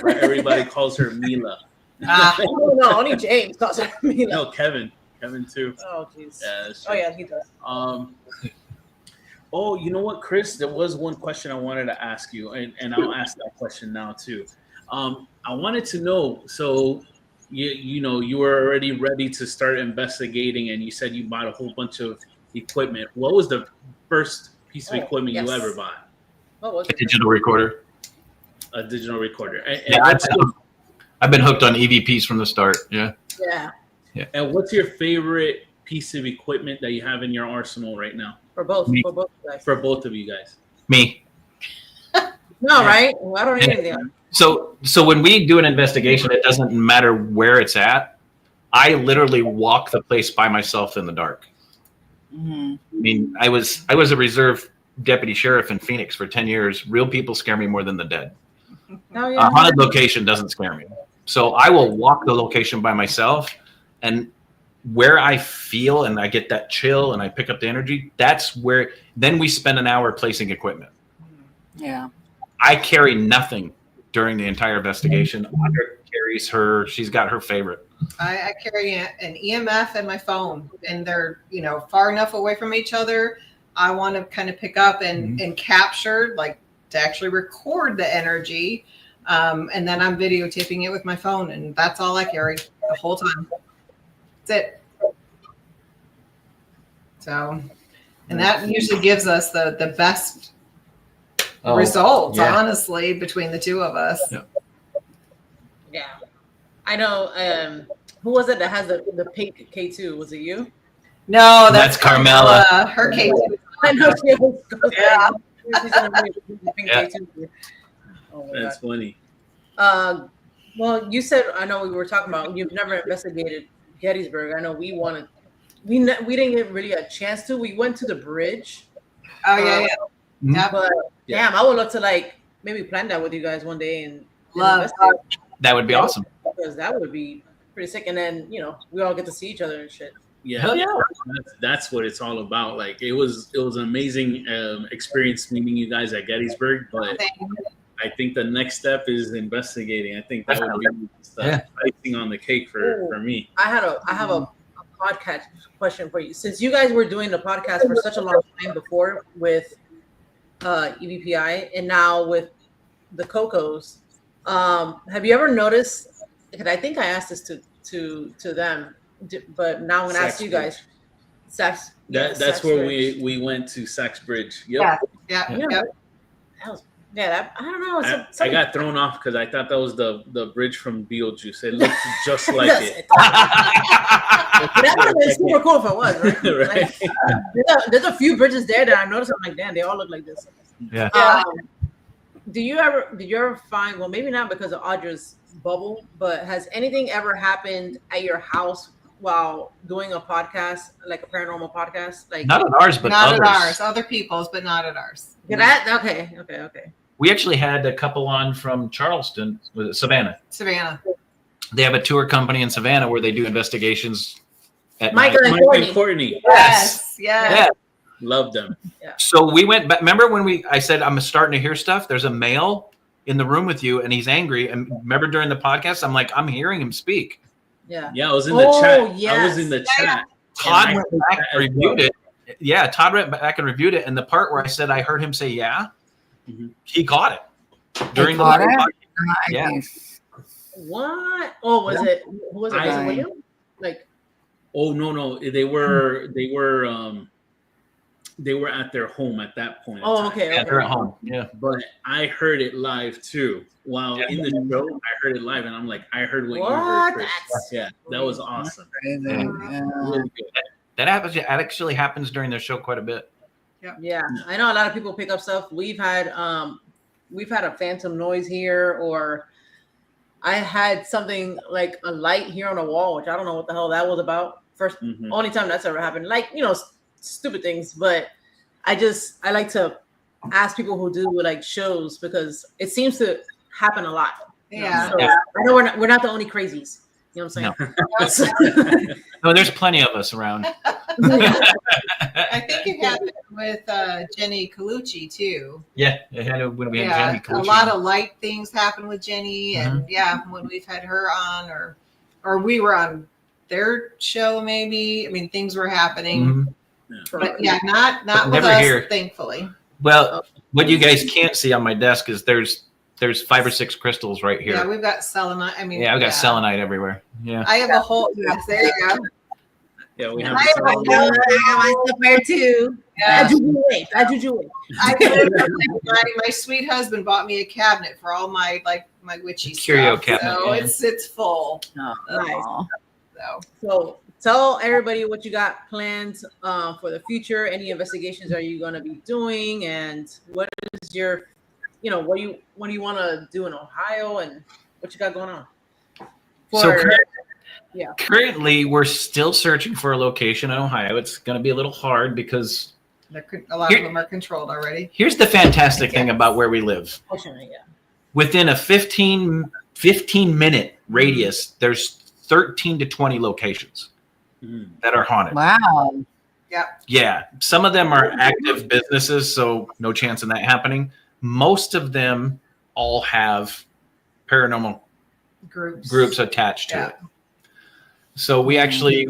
Everybody calls her Mila. No, only James calls her Mila. No, Kevin too. Oh, jeez. Yeah, he does. Oh, you know what, Chris? There was one question I wanted to ask you, and I'll ask that question now too. I wanted to know. So, you were already ready to start investigating, and you said you bought a whole bunch of equipment. What was the first piece of equipment you ever bought? What was it? A digital recorder. A digital recorder. I've been hooked on EVPs from the start. Yeah. Yeah. And what's your favorite piece of equipment that you have in your arsenal right now? For both of you guys. For both of you guys. Me. No, right? Well, I don't need anything. So when we do an investigation, it doesn't matter where it's at. I literally walk the place by myself in the dark. Mm-hmm. I mean, I was a reserve deputy sheriff in Phoenix for 10 years. Real people scare me more than the dead. Oh, yeah. A haunted location doesn't scare me. So I will walk the location by myself, and where I feel and I get that chill and I pick up the energy, that's where then we spend an hour placing equipment. Yeah. I carry nothing during the entire investigation. Audra carries she's got her favorite. I carry an EMF and my phone, and they're, far enough away from each other. I want to kind of pick up and capture, like, to actually record the energy. And then I'm videotaping it with my phone, and that's all I carry the whole time. That's it. So, and that usually gives us the best results, honestly, between the two of us. Yeah. I know. Who was it that has the pink K2? Was it you? No, that's Carmela. Her K2. I know she was. Yeah. That's funny. Well, you said, I know we were talking about you've never investigated Gettysburg. I know we didn't get really a chance to. We went to the bridge. Oh yeah. But damn, I would love to maybe plan that with you guys one day and that would be awesome. Because that would be pretty sick, and then we all get to see each other and shit. Yeah, that's what it's all about. Like it was an amazing experience meeting you guys at Gettysburg, but I think the next step is investigating. I think that would be the icing on the cake for me. I have a podcast question for you. Since you guys were doing the podcast for such a long time before with EVPI and now with the Cocos, have you ever noticed? Because I think I asked this to them, but now I'm going to ask you guys. That's where we went to Sachs Bridge. Yep. Yeah. I don't know. I got thrown off because I thought that was the bridge from Beetlejuice. It looked just like it. That would have been super cool if it was, right? Right. There's a few bridges there that I noticed. I'm like, damn, they all look like this. Yeah. Did you ever find? Well, maybe not because of Audra's bubble, but has anything ever happened at your house while doing a podcast, like a paranormal podcast? Like not at ours, but not others. at ours, other people's, but not at ours. Okay. We actually had a couple on from Charleston, was it Savannah? They have a tour company in Savannah where they do investigations at night. Michael and Courtney. Yes. Yeah. Love them. Yeah. So we went back. Remember when I said, I'm starting to hear stuff? There's a male in the room with you and he's angry. And remember during the podcast, I'm like, I'm hearing him speak. Yeah. Yeah, I was in the chat. Yes. I was in the chat. Todd went back and reviewed it. Yeah, Todd went back and reviewed it. And the part where I said I heard him say, yeah, he caught it. During the podcast. Yeah. What? Oh, was it? Who was it? Was it William? Like, oh no, they were at their home at that point. Oh, okay. Yeah, they're at home. Yeah, but I heard it live too. While in the show, I heard it live, and I'm like, I heard what you heard, Chris. Yeah, that was awesome. Really good. That actually happens during their show quite a bit. Yeah, I know a lot of people pick up stuff. We've had a phantom noise here, or I had something like a light here on a wall, which I don't know what the hell that was about. Only time that's ever happened. Like, stupid things, but I like to ask people who do like shows because it seems to happen a lot. Yeah. So I know we're not the only crazies. You know what I'm saying? No, there's plenty of us around. I think it happened with Jenny Colucci too. Yeah, it had when we had Jenny Colucci. A lot of light things happen with Jenny, and when we've had her on, or we were on their show, maybe. I mean, things were happening, but not with us, here. Thankfully. Well, what you guys can't see on my desk is there's 5 or 6 crystals right here. Yeah, we've got selenite. I mean, I've got selenite everywhere. Yeah, I have a whole. Yes, there you go. Yeah, we have. I have my stuff there too. Yeah. Bad juju. My sweet husband bought me a cabinet for all my witchy curio stuff. cabinet. So it's full. Nice. So tell everybody what you got planned for the future. Any investigations are you going to be doing, and what is your, what do you want to do in Ohio, and what you got going on? Currently, we're still searching for a location in Ohio. It's going to be a little hard because a lot of them are controlled already. Here's the fantastic thing about where we live. Within a 15-minute radius, there's 13 to 20 locations that are haunted. Wow. Yeah. Some of them are active businesses, so no chance of that happening. Most of them all have paranormal groups attached to it. So we actually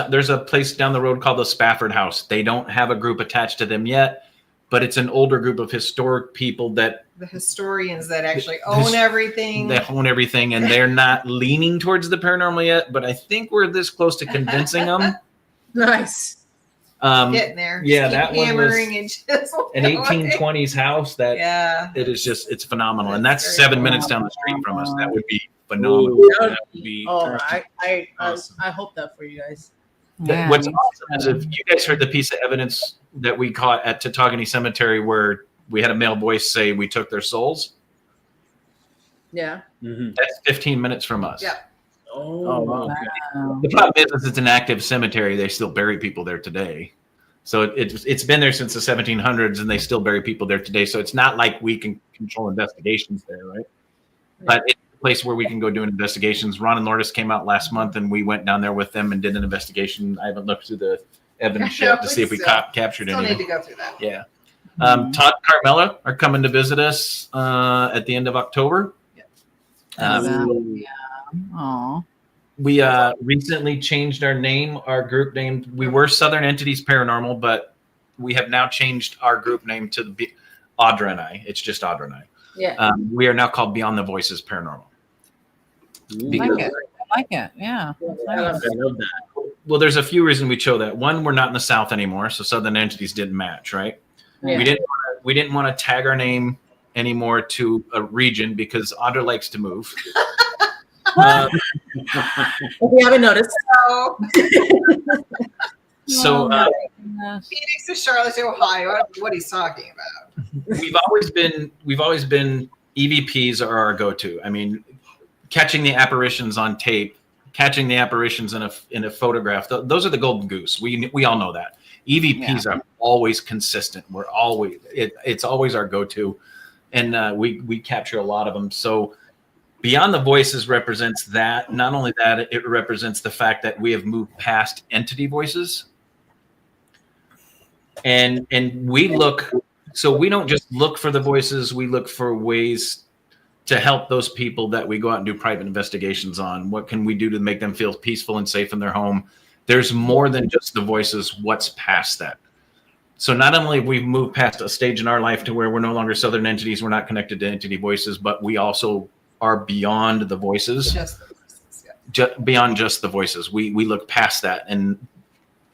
there's a place down the road called the Spafford House. They don't have a group attached to them yet, but it's an older group of historic people the historians that actually own everything. They own everything, and they're not leaning towards the paranormal yet, but I think we're this close to convincing them. Nice. Getting there. Yeah, that one was and just an 1820s house that it is it's phenomenal. And that's 7 minutes down the street from us. That would be phenomenal. That would be awesome. I hope that for you guys. Yeah. What's awesome is if you guys heard the piece of evidence that we caught at Tautogany Cemetery where we had a male voice say we took their souls. Yeah. That's 15 minutes from us. Yeah. Oh, wow. The problem is it's an active cemetery. They still bury people there today. So it's been there since the 1700s, and they still bury people there today. So it's not like we can control investigations there, right? But it's a place where we can go doing investigations. Ron and Lourdes came out last month, and we went down there with them and did an investigation. I haven't looked through the evidence yet to see if we captured Still anything. need to go through that. Yeah. Todd and Carmela are coming to visit us at the end of October. Aw. We recently changed our name, our group name. We were Southern Entities Paranormal, but we have now changed our group name to Audra and I. It's just Audra and I. Yeah. We are now called Beyond the Voices Paranormal. I like it. Yeah. I love I love that. Well, there's a few reasons we chose that. One, we're not in the South anymore, so Southern Entities didn't match, right? Yeah. We didn't want to tag our name anymore to a region because Audra likes to move. If you haven't noticed. So Phoenix to Charlotte, Ohio. I don't know what he's talking about. we've always been EVPs are our go-to. I mean, catching the apparitions on tape, catching the apparitions in a photograph. Those are the golden goose. We all know that. EVPs are always consistent. We're always it's always our go-to, and we capture a lot of them. So Beyond the Voices represents that. Not only that, it represents the fact that we have moved past entity voices, and we look. So we don't just look for the voices. We look for ways to help those people that we go out and do private investigations on. What can we do to make them feel peaceful and safe in their home? There's more than just the voices. What's past that? So not only have we moved past a stage in our life to where we're no longer Southern Entities, we're not connected to entity voices, but we also are beyond the voices. Just the voices, yeah. Beyond just the voices. We look past that. And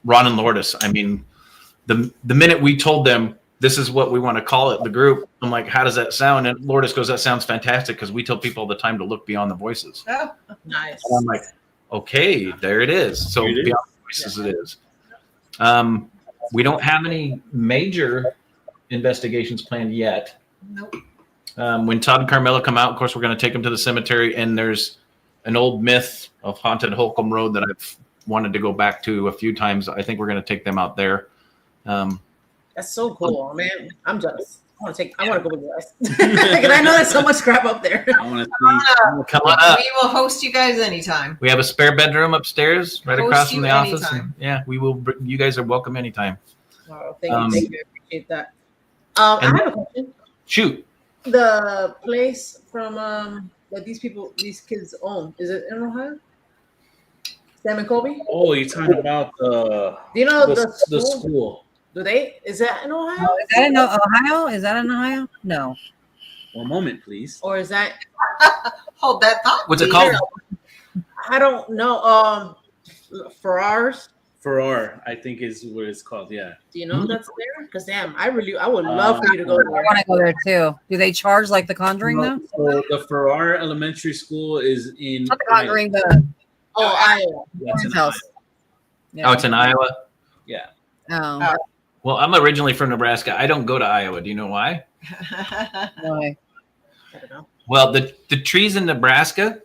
Ron and Lourdes, I mean, the minute we told them this is what we want to call it, the group, I'm like, how does that sound? And Lourdes goes, that sounds fantastic, because we tell people all the time to look beyond the voices. Oh, Nice. And I'm like, okay, there it is. So It is. beyond the voices it is. We don't have any major investigations planned yet. nope. When Todd and Carmela come out, of course, we're going to take them to the cemetery, and there's an old myth of haunted Holcomb Road that I've wanted to go back to a few times. I think we're going to take them out there. That's so cool, man. I'm jealous. I want to go with you guys. Because I know there's so much crap up there. I want to see. Come on up. We will host you guys anytime. We have a spare bedroom upstairs, right Host across you from the office. anytime. And yeah, we will. You guys are welcome anytime. Oh, thank you. Thank you. I appreciate that. I and- have a question. Shoot. The place from that these kids own, is it in Ohio? Sam and Kobe? Oh, you're talking about Do you know the the school? school. Is that in Ohio? Is that in Ohio? Is that in Ohio? No. One moment, please. Or is that, Hold that thought. What's it please. called? I don't know. Ferrars. Farrar, I think is what it's called. Yeah. Do you know that's there? Because damn, I would love for you to go I there. want to go there too. Do they charge like The Conjuring though? So the Farrar Elementary School is in. Not The Conjuring, the Oh, Iowa. That's in house. Iowa. Oh, it's in Iowa. Yeah. Oh, Well, I'm originally from Nebraska. I don't go to Iowa. Do you know why? boy. I don't know. Well, the trees in Nebraska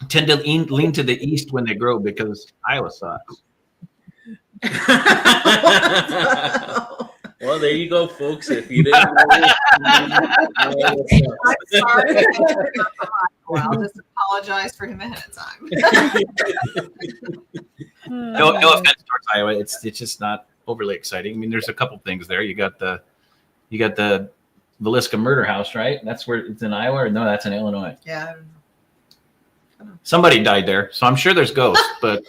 tend to lean to the east when they grow because Iowa sucks. Well, there you go, folks. If you didn't know, I'm sorry. Well, I'll just apologize for him ahead of time. No offense towards Iowa. It's just not overly exciting. I mean, there's a couple things there. You got the Villisca murder house, right? That's where it's in Iowa, or no? That's in Illinois. Yeah. Somebody died there, so I'm sure there's ghosts. But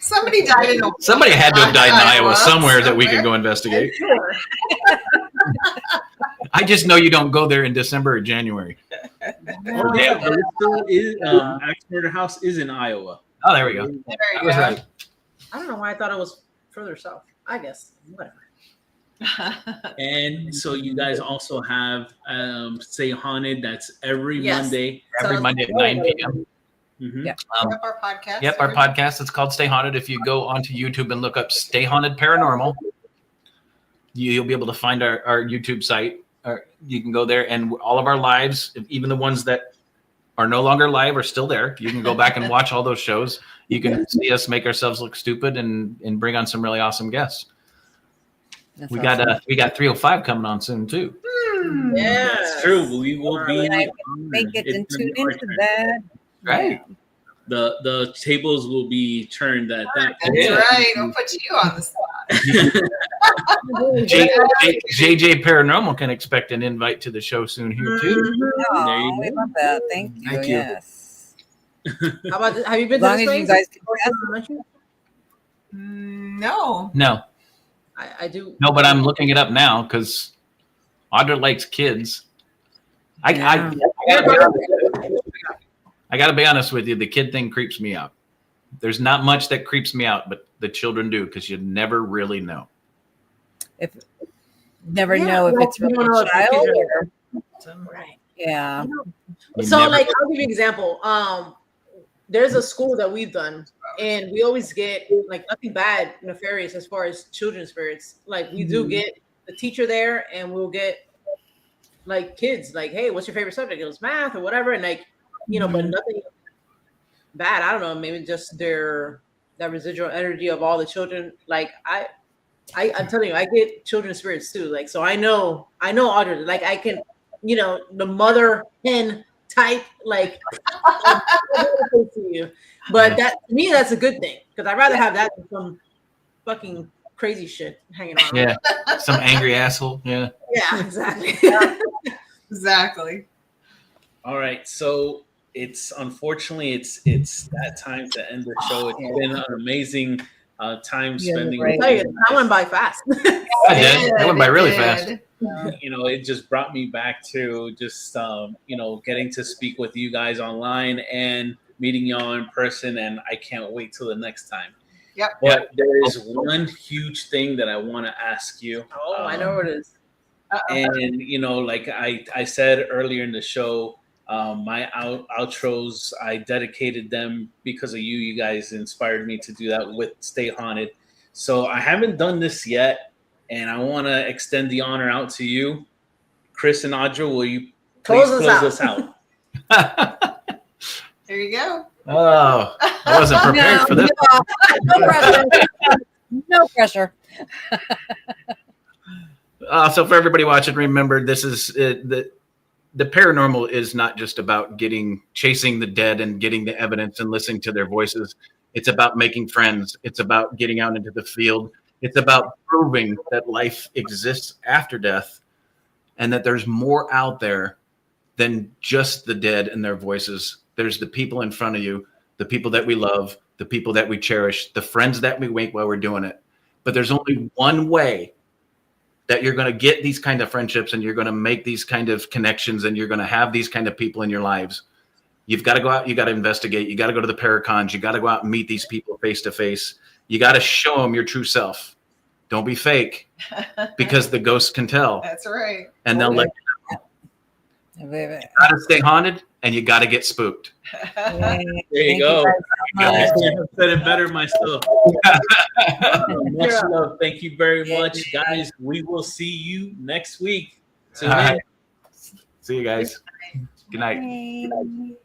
Somebody died in somebody had to have died in Iowa somewhere that we could somewhere. go investigate. Sure. I just know you don't go there in December or January. oh, yeah, but it still is. Axe Murder House is in Iowa. Oh, there we go. There I you was go. right. I don't know why I thought it was further south. I guess. Whatever. And so you guys also have Stay Haunted. That's every Yes. Monday. Every So- Monday at 9 p.m. Mhm. Yeah. Yep, our podcast. Yep, our podcast. It's called Stay Haunted. If you go onto YouTube and look up Stay Haunted Paranormal, you'll be able to find our YouTube site. Or you can go there, and all of our lives, even the ones that are no longer live, are still there. You can go back and watch all those shows. You can see us make ourselves look stupid and bring on some really awesome guests. That's We awesome. got 305 coming on soon too. Hmm. Yeah. That's true. We will be. Right. Make it and It's gonna tune be into our turn. that. Right. The tables will be turned at that. That's Yeah. right. I'll put you on the spot. JJ Paranormal can expect an invite to the show soon here too. Mhm. There you we go. love that. Thank you. Thank you. Yes. How about this? Have you been As to long this as you place? guys can No. No, I do. no, but I'm looking it up now because Audra likes kids. I gotta be honest with you. The kid thing creeps me out. There's not much that creeps me out, but the children do because you never really know. if never Yeah, know if well, it's you really don't know a if the child kids are- or yeah. You So, never- like, I'll give you an example. There's a school that we've done, and we always get like nothing bad, nefarious as far as children's spirits. Like, we do get the teacher there, and we'll get like kids, like, hey, what's your favorite subject? It was math or whatever, and like, you know, but nothing bad. I don't know, maybe just that residual energy of all the children. Like, I'm telling you, I get children's spirits too. Like, so I know Audra. Like, I can, you know, the mother hen type. Like, to you. But that to me, that's a good thing because I'd rather have that than some fucking crazy shit hanging around. Yeah, some angry asshole. Yeah. Yeah, exactly. Exactly. All right, so it's unfortunately it's that time to end the show. It's been an amazing time Yeah, spending right. with I you tell you, that went by fast. I did. That went by really fast. You know, it just brought me back to just you know, getting to speak with you guys online and meeting y'all in person, and I can't wait till the next time. Yep. But there is one huge thing that I want to ask you. Oh, I know what it is. And you know, like I said earlier in the show, my outros, I dedicated them because of you. You guys inspired me to do that with Stay Haunted. So I haven't done this yet, and I want to extend the honor out to you, Chris and Audra. Will you please Close close us us out? There you go. Oh, I wasn't prepared for this. No pressure. No pressure. So for everybody watching, remember this is the paranormal is not just about chasing the dead and getting the evidence and listening to their voices. It's about making friends. It's about getting out into the field. It's about proving that life exists after death and that there's more out there than just the dead and their voices. There's the people in front of you, the people that we love, the people that we cherish, the friends that we make while we're doing it. But there's only one way that you're going to get these kind of friendships and you're going to make these kind of connections and you're going to have these kind of people in your lives. You've got to go out. You got to investigate. You got to go to the Paracons. You got to go out and meet these people face to face. You got to show them your true self. Don't be fake because the ghosts can tell. That's right. And they'll let you got to stay haunted and you got to get spooked. There you go. I couldn't have said it better myself. Much love. Thank you very much, guys. We will see you next week. All right. See you guys. Good night. Bye.